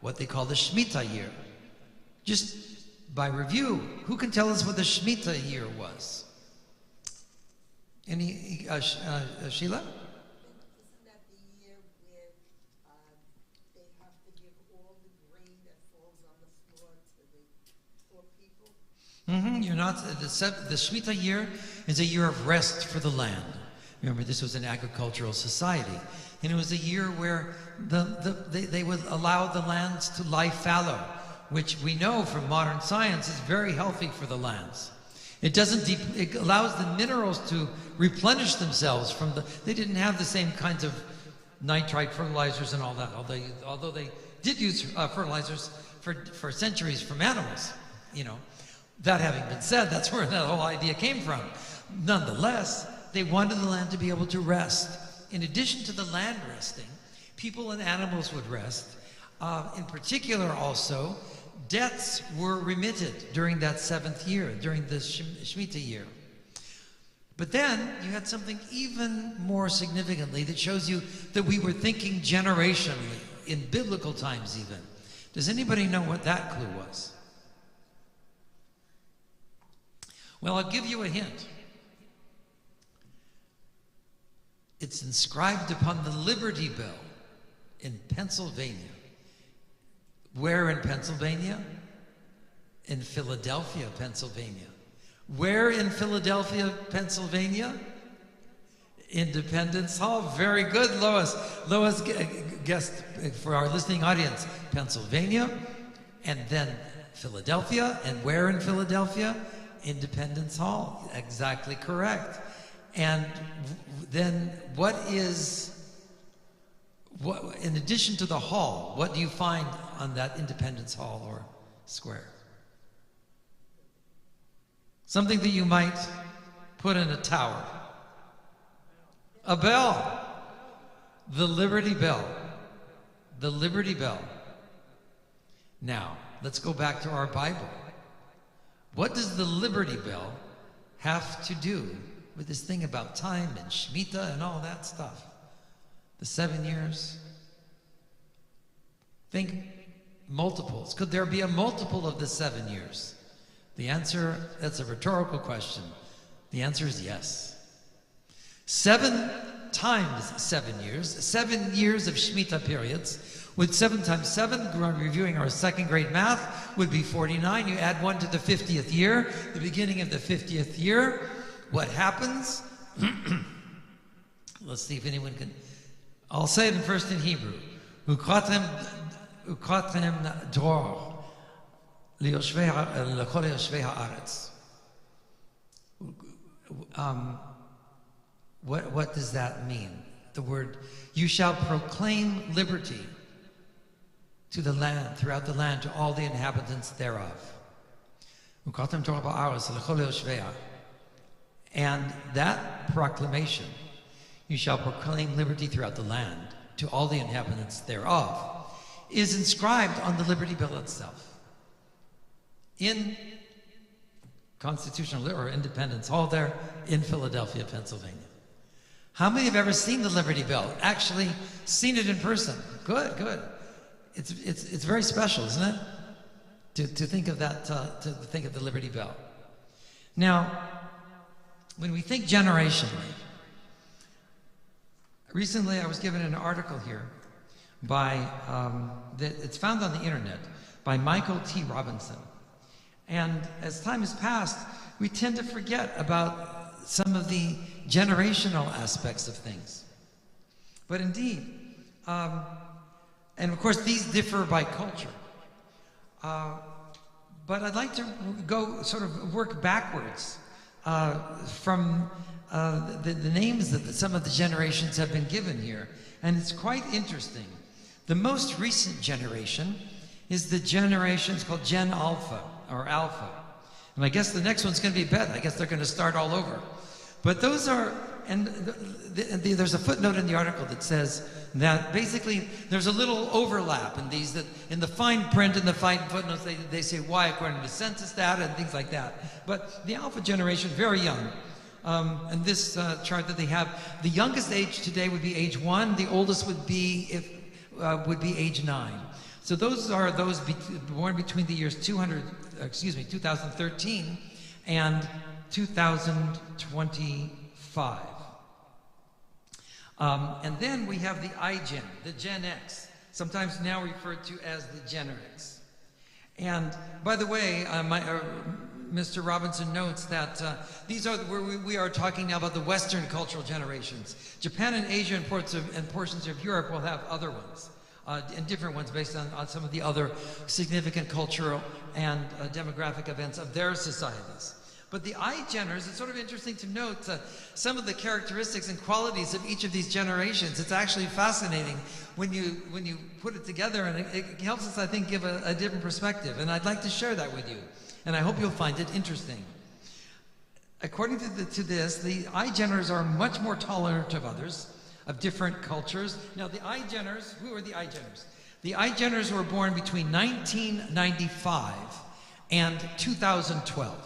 what they call the Shemitah year. Just by review, who can tell us what the Shemitah year was? Any, Sheila? Isn't that the year where they have to give all the grain that falls on the floor to the poor people? You're not. The Shemitah year is a year of rest for the land. Remember, this was an agricultural society, and it was a year where they would allow the lands to lie fallow, which we know from modern science is very healthy for the lands. It allows the minerals to replenish themselves from they didn't have the same kinds of nitrite fertilizers and all that, although they did use fertilizers for centuries from animals, That having been said, that's where that whole idea came from. Nonetheless, they wanted the land to be able to rest. In addition to the land resting, people and animals would rest. In particular also, debts were remitted during that 7th year, during the Shemitah year. But then you had something even more significantly that shows you that we were thinking generationally, in biblical times even. Does anybody know what that clue was? Well, I'll give you a hint. It's inscribed upon the Liberty Bell in Pennsylvania. Where in Pennsylvania? In Philadelphia, Pennsylvania. Where in Philadelphia, Pennsylvania? Independence Hall. Very good, Lois. Lois guessed for our listening audience, Pennsylvania, and then Philadelphia. And where in Philadelphia? Independence Hall. Exactly correct. And then in addition to the hall, what do you find on that Independence Hall or square? Something that you might put in a tower. A bell. The Liberty Bell. The Liberty Bell. Now, let's go back to our Bible. What does the Liberty Bell have to do with this thing about time and Shemitah and all that stuff? The 7 years? Think multiples. Could there be a multiple of the 7 years? The answer, that's a rhetorical question. The answer is yes. 7 times 7 years, 7 years of Shemitah periods, with 7 times 7, reviewing our 2nd grade math, would be 49. You add 1 to the 50th year, the beginning of the 50th year. What happens? Let's see if anyone can. I'll say it first in Hebrew. Ukatem dror lechol yoshvei haaretz. What does that mean? The word, you shall proclaim liberty to the land, throughout the land, to all the inhabitants thereof. Ukatem dror ba'aretz lechol yoshvei. And that proclamation, you shall proclaim liberty throughout the land to all the inhabitants thereof, is inscribed on the Liberty Bell itself. In Constitutional or Independence Hall there in Philadelphia, Pennsylvania. How many have ever seen the Liberty Bell? Actually seen it in person? Good, good. It's very special, isn't it? To think of that, to think of the Liberty Bell. Now, when we think generationally, recently I was given an article here by, it's found on the internet, by Michael T. Robinson. And as time has passed, we tend to forget about some of the generational aspects of things. But indeed, and of course these differ by culture. But I'd like to go sort of work backwards from the names that some of the generations have been given here. And it's quite interesting. The most recent generation is the generation, it's called Gen Alpha, or Alpha. And I guess the next one's going to be Beth. I guess they're going to start all over. But those are, and there's a footnote in the article that says that basically there's a little overlap in these, that in the fine print and the fine footnotes they say why according to census data and things like that. But the alpha generation, very young. And this chart that they have, the youngest age today would be age 1. The oldest would be age 9. So those are those born between the years 2013 and 2025. And then we have the iGen, the Gen X, sometimes now referred to as the Gen X. And by the way, Mr. Robinson notes that these are where we are talking now about the Western cultural generations. Japan and Asia and portions of Europe will have other ones, and different ones based on some of the other significant cultural and demographic events of their societies. But the iGeners, it's sort of interesting to note some of the characteristics and qualities of each of these generations. It's actually fascinating when you put it together, and it helps us, I think, give a different perspective. And I'd like to share that with you, and I hope you'll find it interesting. According to this, the iGeners are much more tolerant of others, of different cultures. Now, the iGeners, who are the iGeners? The iGeners were born between 1995 and 2012.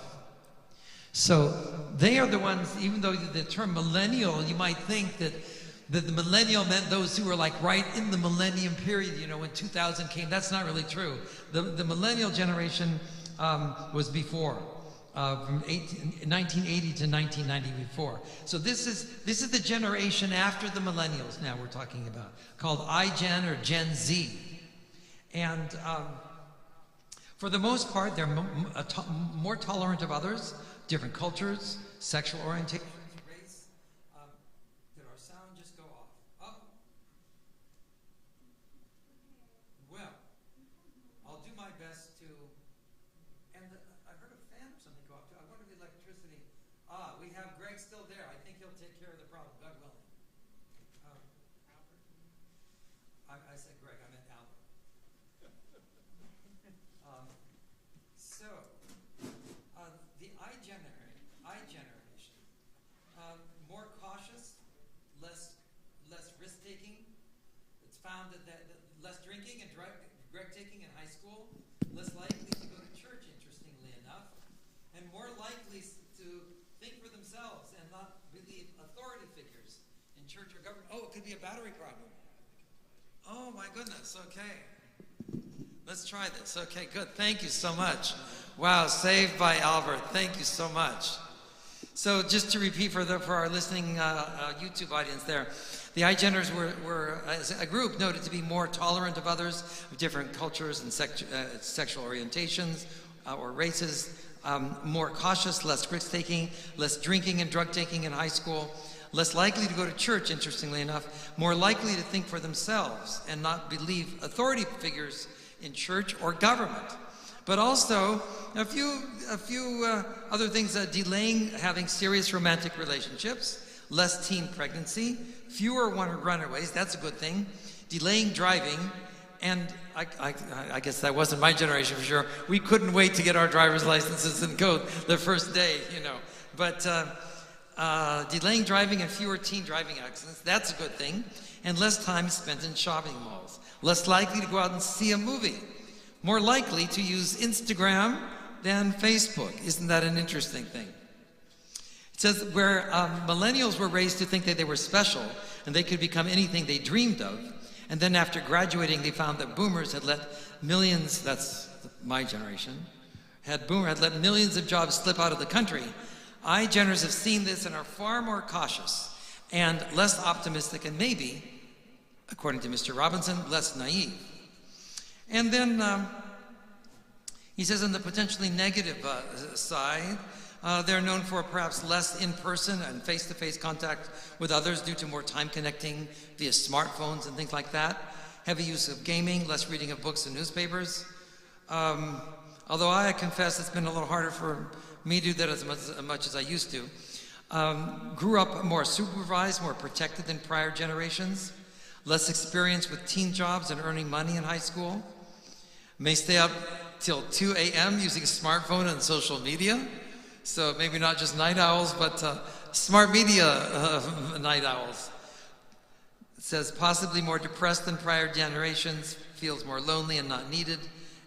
So they are the ones, even though the term millennial, you might think that the millennial meant those who were like right in the millennium period, you know, when 2000 came. That's not really true. The millennial generation was before, from 1980 to 1990 before. So this is the generation after the millennials now we're talking about, called iGen or Gen Z. And for the most part, they're more tolerant of others, different cultures, sexual orientation, race. Did our sound just go off? Oh. Well, I'll do my best to. And I heard a fan or something go off too. I wonder if the electricity. We have Greg still there. I think he'll take care of the problem, God willing. I said Greg. I meant Albert. The iGeneration, more cautious, less risk-taking. It's found that less drinking and drug-taking in high school, less likely to go to church, interestingly enough, and more likely to think for themselves and not believe authority figures in church or government. Oh, it could be a battery problem. Oh my goodness, okay. Let's try this. Okay, good. Thank you so much. Wow, saved by Albert. Thank you so much. So just to repeat for our listening YouTube audience there, the iGeners were, as a group, noted to be more tolerant of others of different cultures and sexual orientations or races, more cautious, less risk-taking, less drinking and drug-taking in high school, less likely to go to church, interestingly enough, more likely to think for themselves and not believe authority figures in church or government. But also a few other things, delaying having serious romantic relationships, less teen pregnancy, fewer runaways, that's a good thing, delaying driving, and I guess that wasn't my generation for sure. We couldn't wait to get our driver's licenses and go the first day, you know. But delaying driving and fewer teen driving accidents, that's a good thing, and less time spent in shopping malls, less likely to go out and see a movie, more likely to use Instagram than Facebook. Isn't that an interesting thing? It says where millennials were raised to think that they were special and they could become anything they dreamed of, and then after graduating they found that boomers had let millions, that's my generation, had let millions of jobs slip out of the country. iGeners have seen this and are far more cautious and less optimistic, and maybe, according to Mr. Robinson, less naive. And then he says on the potentially negative side, they're known for perhaps less in-person and face-to-face contact with others due to more time connecting via smartphones and things like that. Heavy use of gaming, less reading of books and newspapers. Although I confess it's been a little harder for me to do that as much as I used to. Grew up more supervised, more protected than prior generations. Less experience with teen jobs and earning money in high school. May stay up till 2 a.m. using a smartphone and social media. So maybe not just night owls, but smart media night owls. It says possibly more depressed than prior generations, feels more lonely and not needed,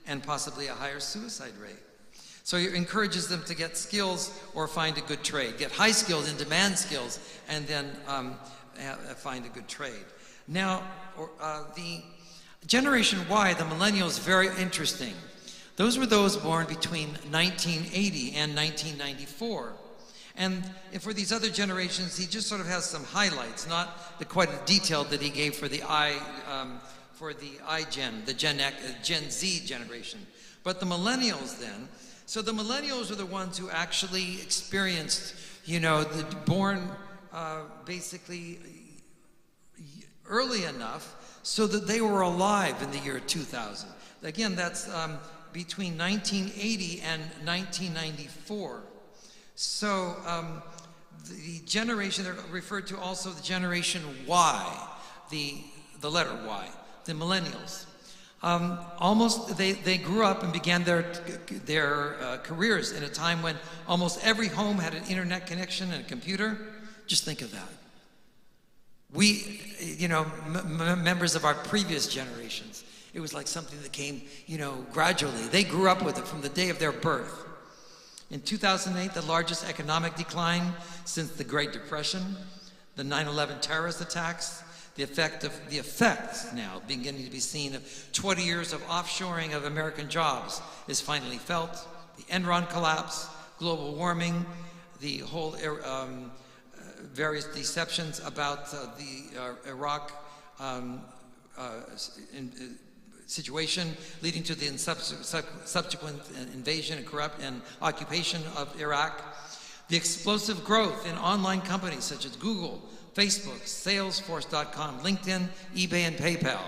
and possibly a higher suicide rate. So it encourages them to get skills or find a good trade. Get high skills and demand skills, and then find a good trade. Now, the Generation Y, the millennials, very interesting. Those were those born between 1980 and 1994. And for these other generations, he just sort of has some highlights, not quite the detail that he gave for the Gen Z generation. But the millennials then, so the millennials are the ones who actually experienced, born basically early enough so that they were alive in the year 2000. Again, that's between 1980 and 1994. So the generation, they're referred to also the Generation Y, the letter Y, the millennials. They grew up and began their careers in a time when almost every home had an internet connection and a computer. Just think of that. We, members of our previous generations, it was like something that came, gradually. They grew up with it from the day of their birth. In 2008, the largest economic decline since the Great Depression, the 9/11 terrorist attacks, the effects now beginning to be seen of 20 years of offshoring of American jobs is finally felt. The Enron collapse, global warming, the whole various deceptions about the Iraq situation, leading to the subsequent invasion and occupation of Iraq. The explosive growth in online companies such as Google, Facebook, Salesforce.com, LinkedIn, eBay, and PayPal.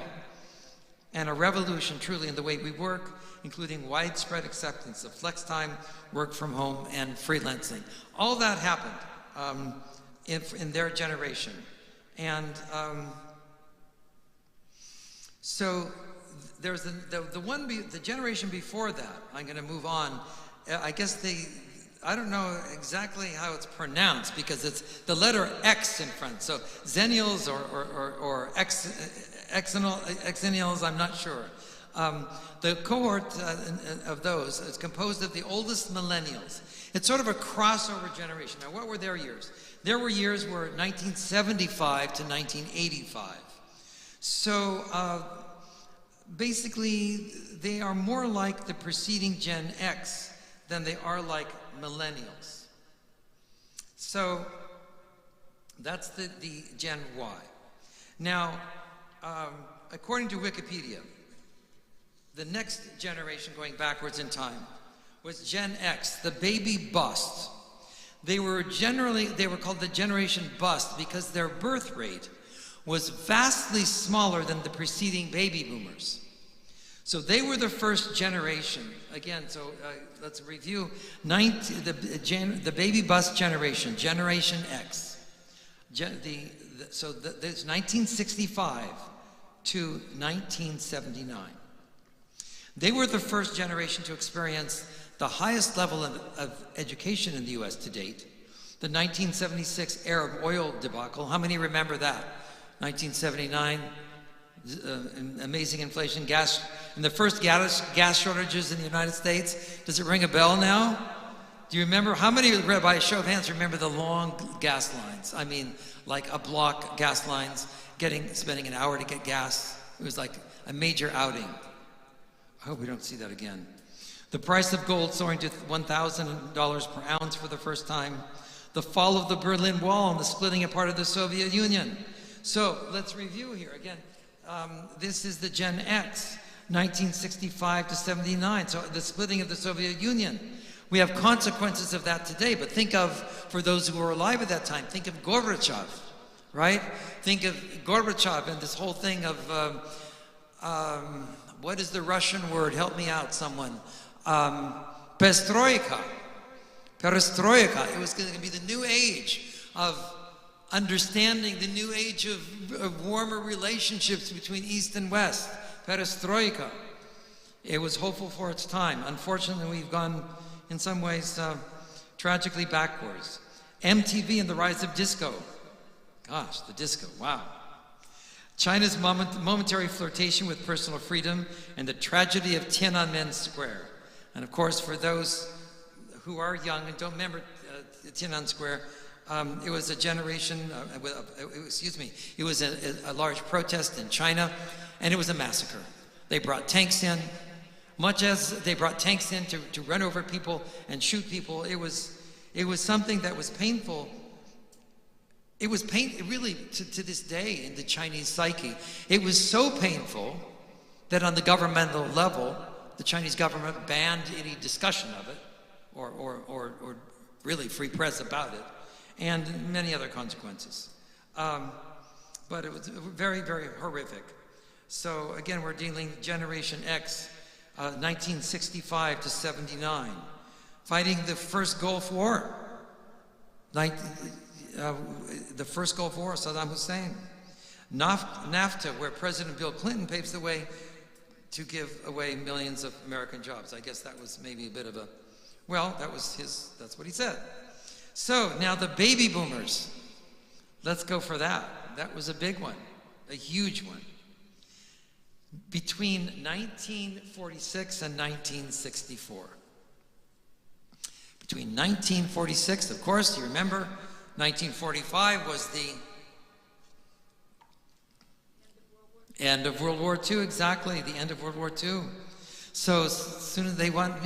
And a revolution truly in the way we work, including widespread acceptance of flex time, work from home, and freelancing. All that happened in their generation. And so there's the generation before that. I'm going to move on. I guess I don't know exactly how it's pronounced because it's the letter X in front. So Zennials or Xennials, I'm not sure. The cohort of those is composed of the oldest millennials. It's sort of a crossover generation. Now, what were their years? Their years were 1975 to 1985. So basically, they are more like the preceding Gen X than they are like millennials. So that's the Gen Y. Now, according to Wikipedia, the next generation going backwards in time was Gen X, the baby bust. They were called the Generation Bust because their birth rate was vastly smaller than the preceding baby boomers. So they were the first generation. Again, so let's review the baby bust generation, Generation X. So there's 1965 to 1979. They were the first generation to experience the highest level of education in the U.S. to date. The 1976 Arab oil debacle, how many remember that? 1979, amazing inflation, gas, and the first gas shortages in the United States. Does it ring a bell now? Do you remember, how many, by a show of hands, remember the long gas lines? I mean, like a block gas lines, spending an hour to get gas. It was like a major outing. I hope we don't see that again. The price of gold soaring to $1,000 per ounce for the first time. The fall of the Berlin Wall and the splitting apart of the Soviet Union. So let's review here again. This is the Gen X, 1965 to 79. So the splitting of the Soviet Union. We have consequences of that today, but think of, for those who were alive at that time, think of Gorbachev, right? Think of Gorbachev and this whole thing of, what is the Russian word? Help me out, someone. Perestroika. It was going to be the new age of understanding, the new age of warmer relationships between East and West. Perestroika. It was hopeful for its time. Unfortunately, we've gone, in some ways, tragically backwards. MTV and the rise of disco. Gosh, the disco, wow. China's momentary flirtation with personal freedom and the tragedy of Tiananmen Square. And of course, for those who are young and don't remember Tiananmen Square, it was a generation, it was a large protest in China, and it was a massacre. They brought tanks in, much as they brought tanks in to run over people and shoot people. It was something that was painful. It was really, to this day in the Chinese psyche. It was so painful that on the governmental level, the Chinese government banned any discussion of it, or really free press about it, and many other consequences. But it was very, very horrific. So again, we're dealing Generation X, 1965 to 79, fighting the first Gulf War. The first Gulf War, Saddam Hussein. NAFTA, where President Bill Clinton paves the way to give away millions of American jobs. I guess that was maybe a bit of a, well, that's what he said. So now the baby boomers, let's go for that. That was a big one, a huge one. Between 1946 and 1964. Between 1946, of course, you remember, 1945 was the end of World War II, exactly, the end of World War II. So as soon as they went,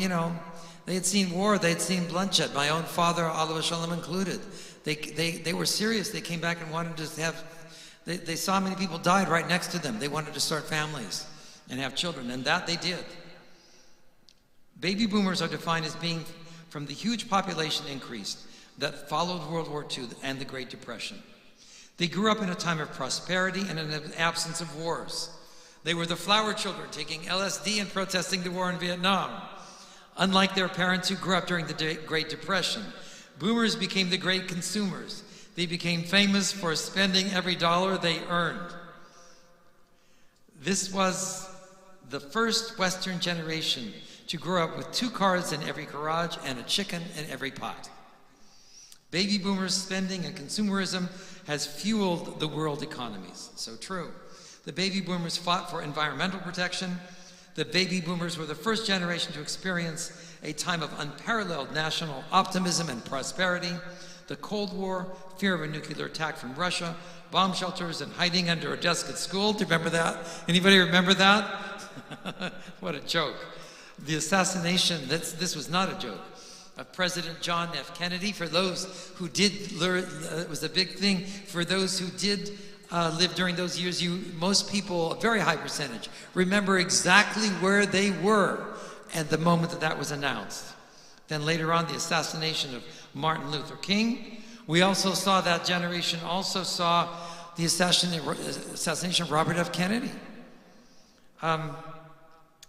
they had seen war, they had seen bloodshed. My own father, Alav Shalom included. They were serious. They came back and wanted to have, they saw many people died right next to them. They wanted to start families and have children, and that they did. Baby boomers are defined as being from the huge population increase that followed World War II and the Great Depression. They grew up in a time of prosperity and in an absence of wars. They were the flower children taking LSD and protesting the war in Vietnam. Unlike their parents who grew up during the Great Depression, boomers became the great consumers. They became famous for spending every dollar they earned. This was the first Western generation to grow up with 2 cars in every garage and a chicken in every pot. Baby boomers' spending and consumerism has fueled the world economies. So true. The baby boomers fought for environmental protection. The baby boomers were the first generation to experience a time of unparalleled national optimism and prosperity. The Cold War, fear of a nuclear attack from Russia, bomb shelters, and hiding under a desk at school. Do you remember that? Anybody remember that? What a joke. The assassination, this was not a joke, of President John F. Kennedy. For those who did learn, it was a big thing. For those who did live during those years, most people, a very high percentage, remember exactly where they were at the moment that was announced. Then later on, the assassination of Martin Luther King. We also saw, that generation also saw the assassination of Robert F. Kennedy.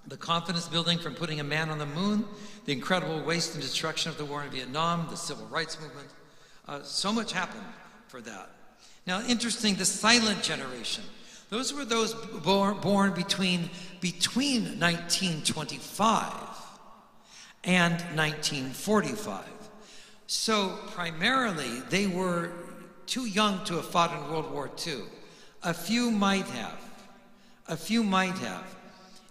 The confidence building from putting a man on the moon, the incredible waste and destruction of the war in Vietnam, the civil rights movement. So much happened for that. Now, interesting, the silent generation. Those were those born between 1925 and 1945. So primarily, they were too young to have fought in World War II. A few might have.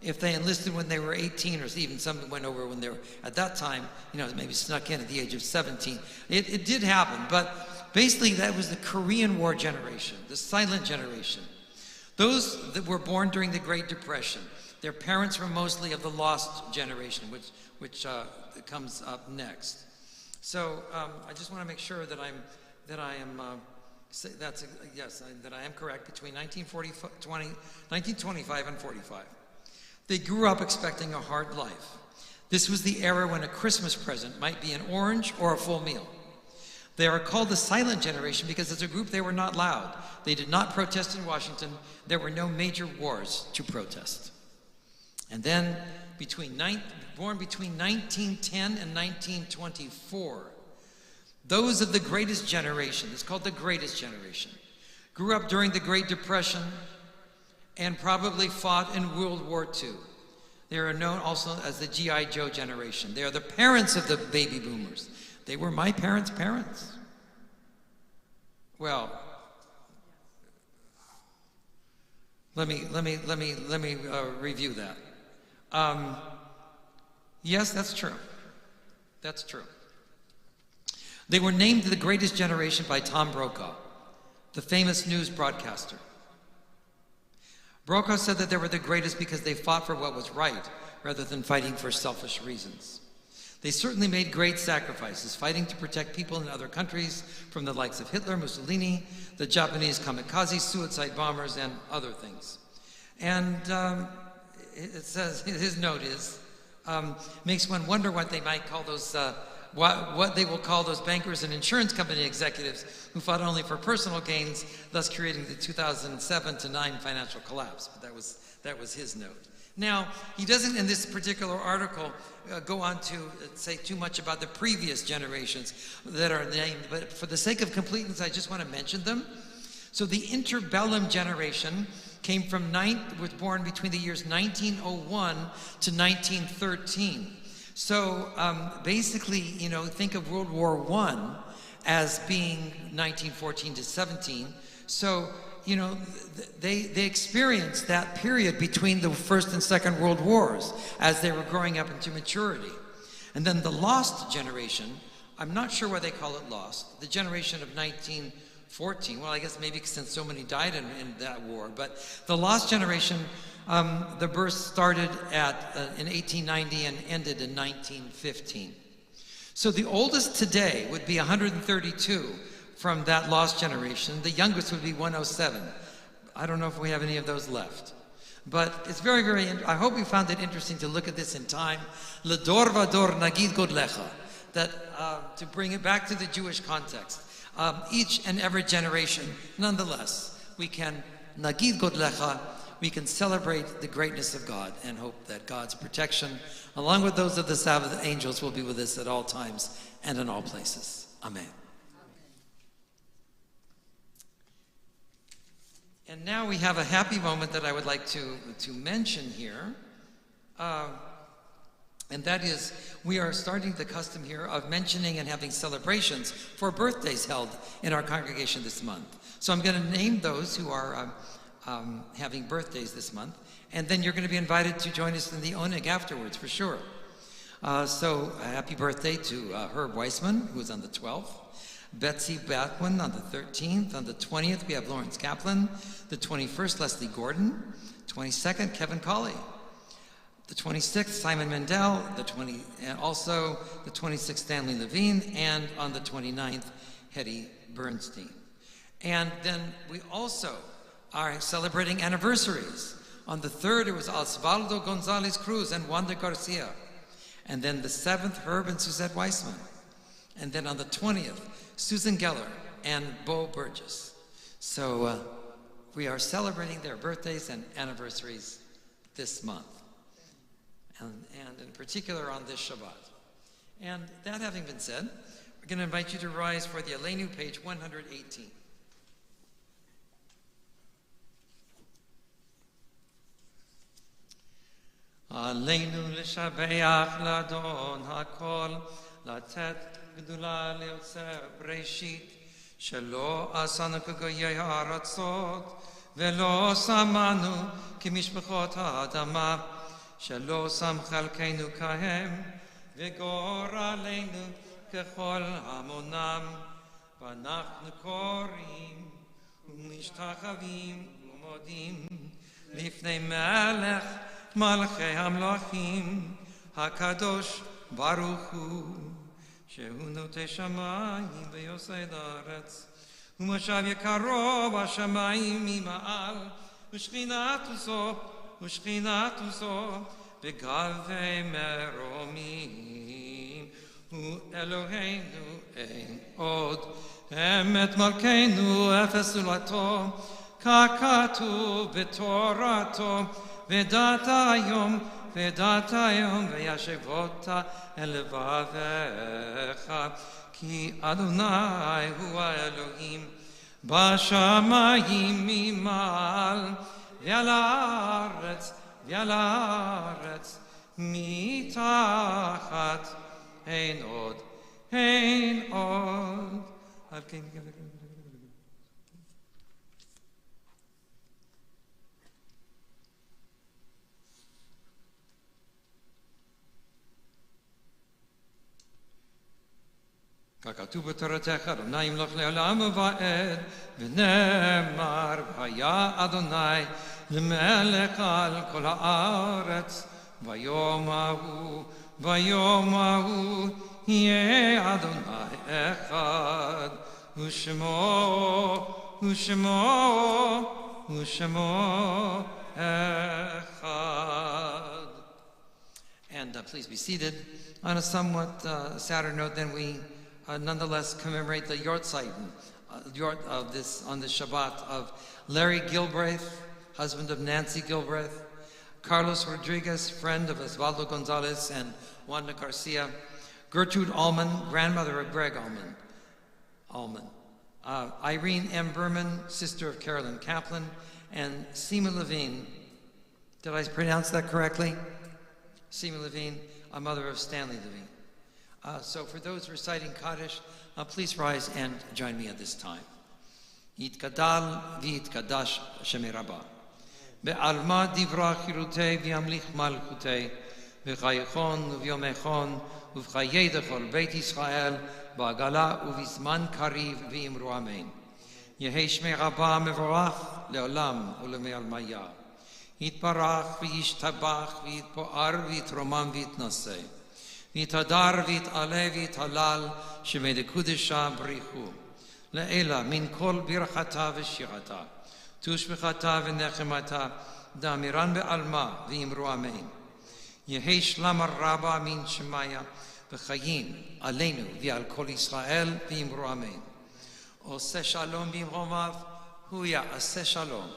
If they enlisted when they were 18, or even some went over when they were, at that time, maybe snuck in at the age of 17. It did happen, but basically that was the Korean War generation, the silent generation. Those that were born during the Great Depression, their parents were mostly of the lost generation, which comes up next. So I just want to make sure that I am correct, between 1925 and 45. They grew up expecting a hard life. This was the era when a Christmas present might be an orange or a full meal. They are called the silent generation because as a group they were not loud. They did not protest in Washington. There were no major wars to protest. And then born between 1910 and 1924, those of the greatest generation, it's called the greatest generation, grew up during the Great Depression and probably fought in World War II. They are known also as the G.I. Joe generation. They are the parents of the baby boomers. They were my parents' parents. Well, let me review that. Yes, that's true. That's true. They were named the greatest generation by Tom Brokaw, the famous news broadcaster. Brokaw said that they were the greatest because they fought for what was right rather than fighting for selfish reasons. They certainly made great sacrifices, fighting to protect people in other countries from the likes of Hitler, Mussolini, the Japanese kamikaze suicide bombers, and other things. And it says, his note is, makes one wonder what they might call those, what they will call those bankers and insurance company executives who fought only for personal gains, thus creating the 2007-9 financial collapse. But that was his note. Now, he doesn't in this particular article go on to say too much about the previous generations that are named, but for the sake of completeness, I just want to mention them. So the interbellum generation was born between the years 1901 to 1913. So basically, think of World War I as being 1914 to 17. So, they experienced that period between the First and Second World Wars as they were growing up into maturity. And then the lost generation, I'm not sure why they call it lost, the generation of 1914, well, I guess maybe since so many died in that war, but the lost generation, the birth started in 1890 and ended in 1915. So the oldest today would be 132 from that lost generation. The youngest would be 107. I don't know if we have any of those left. But it's very, very, I hope you found it interesting to look at this in time. L'dor vador nagid godlecha. That, to bring it back to the Jewish context. Each and every generation, nonetheless, we can nagid godlecha, we can celebrate the greatness of God and hope that God's protection, along with those of the Sabbath angels, will be with us at all times and in all places. Amen. And now we have a happy moment that I would like to mention here. And that is, we are starting the custom here of mentioning and having celebrations for birthdays held in our congregation this month. So I'm going to name those who are having birthdays this month. And then you're going to be invited to join us in the Oneg afterwards, for sure. So happy birthday to Herb Weissman, who is on the 12th. Betsy Batwin on the 13th. On the 20th, we have Lawrence Kaplan. The 21st, Leslie Gordon. 22nd, Kevin Colley. The 26th, Simon Mendel. And also the 26th, Stanley Levine. And on the 29th, Hetty Bernstein. And then we also are celebrating anniversaries. On the 3rd, it was Osvaldo Gonzalez Cruz and Wanda Garcia. And then the 7th, Herb and Suzette Weissman. And then on the 20th, Susan Geller and Bo Burgess. So we are celebrating their birthdays and anniversaries this month. And in particular on this Shabbat. And that having been said, we're going to invite you to rise for the Aleinu, page 118. Aleinu l'shabeach l'adon hakol, לתת גדולה ליוצר בראשית, שלא עשנו כגויי הארצות, ולא שמנו כמשפחות האדמה, שלא שם חלקנו כהם, וגורלנו ככל המונם, ואנחנו קוראים ומשתחווים ומודים לפני מלך מלכי המלכים, הקדוש ברוך הוא, שהוא נוטה שמיים ויוסד הארץ, ומשב יקרו בשמיים ממעל, ושכינתו זו בגבי מרומים, הוא אלוהינו אין עוד, אמת מלכנו אפס זולתו, ככתוב בתורתו, ודעת היום וישבות אל לבביך, כי אדוני הוא האלוהים בשמיים ממעל, ועל הארץ מתחת, אין עוד Hein od. ככתוב בתורתך, אדוני ימלוך לעולם ועד, ונאמר, והיה אדוני למלך על כל הארץ, ביום ההוא יהיה אדוני אחד, ושמו אחד. And please be seated. On a somewhat sadder note, then we nonetheless commemorate the Yortzeiten on this Shabbat of Larry Gilbraith, husband of Nancy Gilbraith, Carlos Rodriguez, friend of Osvaldo Gonzalez and Wanda Garcia, Gertrude Allman, grandmother of Greg Allman, Irene M. Berman, sister of Carolyn Kaplan, and Seema Levine. Did I pronounce that correctly? Seema Levine, a mother of Stanley Levine. So for those reciting Kaddish, please rise and join me at this time. Yitkadal v'yitkadash Hashem Rabbah. Be'alma divra chirutei v'yamlich malchutei v'chayechon v'yomechon uv'chayei dechol Beit Yisrael ba'agala uv'izman kariv v'imru amen. Yehei Shmei Rabbah mevorach le'olam u'lemei almaya. Yitbarach v'yishtabach v'yitpo'ar v'yitromam v'yitnosei. V'yitadar v'yit'aleh v'yit'halal shemei dekudesha b'richu. Le'ela min kol birchata v'shirata. Tushbechata v'nechemata da'amiran be'alma v'yimru amen. Yehei shlam rabba min shemaya v'chayim aleinu v'al kol Yisrael v'yimru amen. Oseh shalom b'imromav huya aseh shalom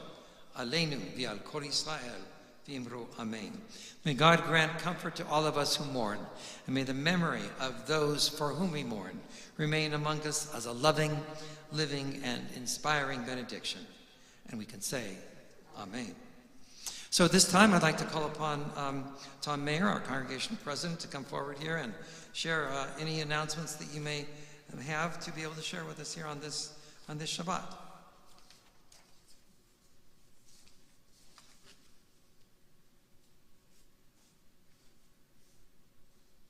aleinu v'al kol Yisrael v'yimru amen. May God grant comfort to all of us who mourn, and may the memory of those for whom we mourn remain among us as a loving, living, and inspiring benediction. And we can say, Amen. So at this time, I'd like to call upon Tom Mayer, our congregation president, to come forward here and share any announcements that you may have to be able to share with us here on this Shabbat.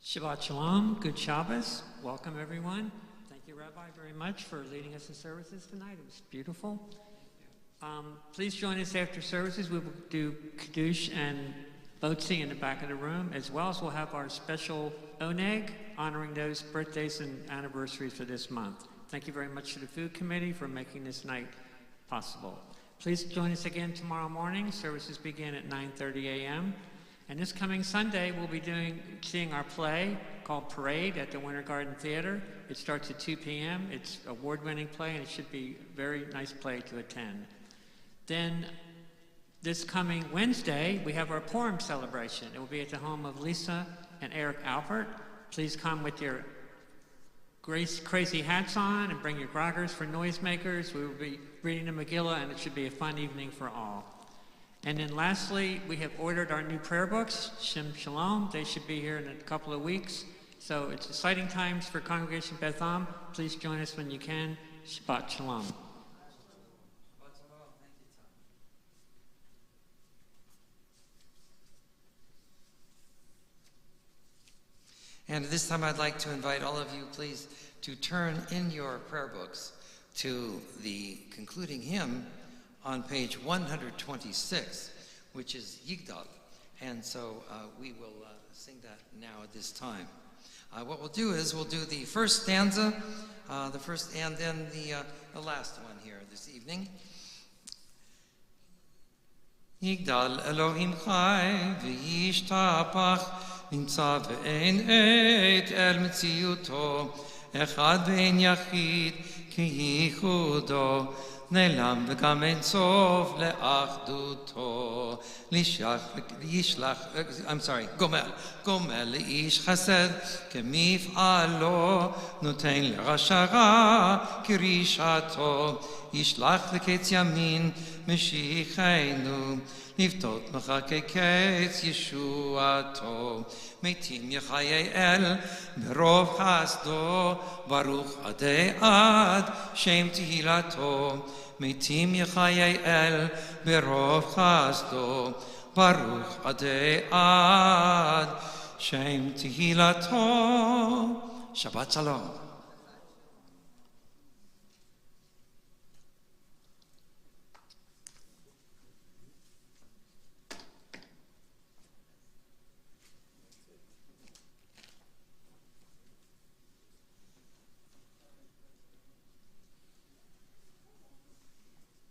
Shabbat Shalom, good Shabbos. Welcome everyone. Thank you, Rabbi, very much for leading us in services tonight. It was beautiful. Please join us after services. We will do Kiddush and Botzi in the back of the room, as well as we'll have our special Oneg, honoring those birthdays and anniversaries for this month. Thank you very much to the Food Committee for making this night possible. Please join us again tomorrow morning. Services begin at 9:30 a.m. And this coming Sunday, we'll be seeing our play called Parade at the Winter Garden Theater. It starts at 2 p.m. It's an award-winning play, and it should be a very nice play to attend. Then this coming Wednesday, we have our Purim celebration. It will be at the home of Lisa and Eric Alpert. Please come with your crazy hats on and bring your groggers for noisemakers. We will be reading the Megillah, and it should be a fun evening for all. And then lastly, we have ordered our new prayer books, Shem Shalom. They should be here in a couple of weeks. So it's exciting times for Congregation Beth Am. Please join us when you can. Shabbat Shalom. And at this time, I'd like to invite all of you, please, to turn in your prayer books to the concluding hymn on page 126, which is Yigdal. And so we will sing that now at this time. What we'll do is we'll do the first stanza, and then the last one here this evening. Yigdal Elohim Chai v'yishtapach נמצא ואין עת אל מציאותו, אחד ואין יחיד כייחודו, נעלם וגם אין סוף לאחדותו. גומל לאיש חסד כמפעלו, נותן לרשע כרישתו, ישלח לקץ ימין משיחנו, לפתות מחכה קץ ישועתו. מתים יחיה אל ברוב חסדו, ברוך עדי עד שם תהילתו. מתים יחיה אל ברוב חסדו, ברוך עדי עד שם תהילתו. שבת שלום.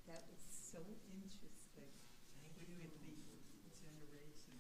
That was so interesting with the generation.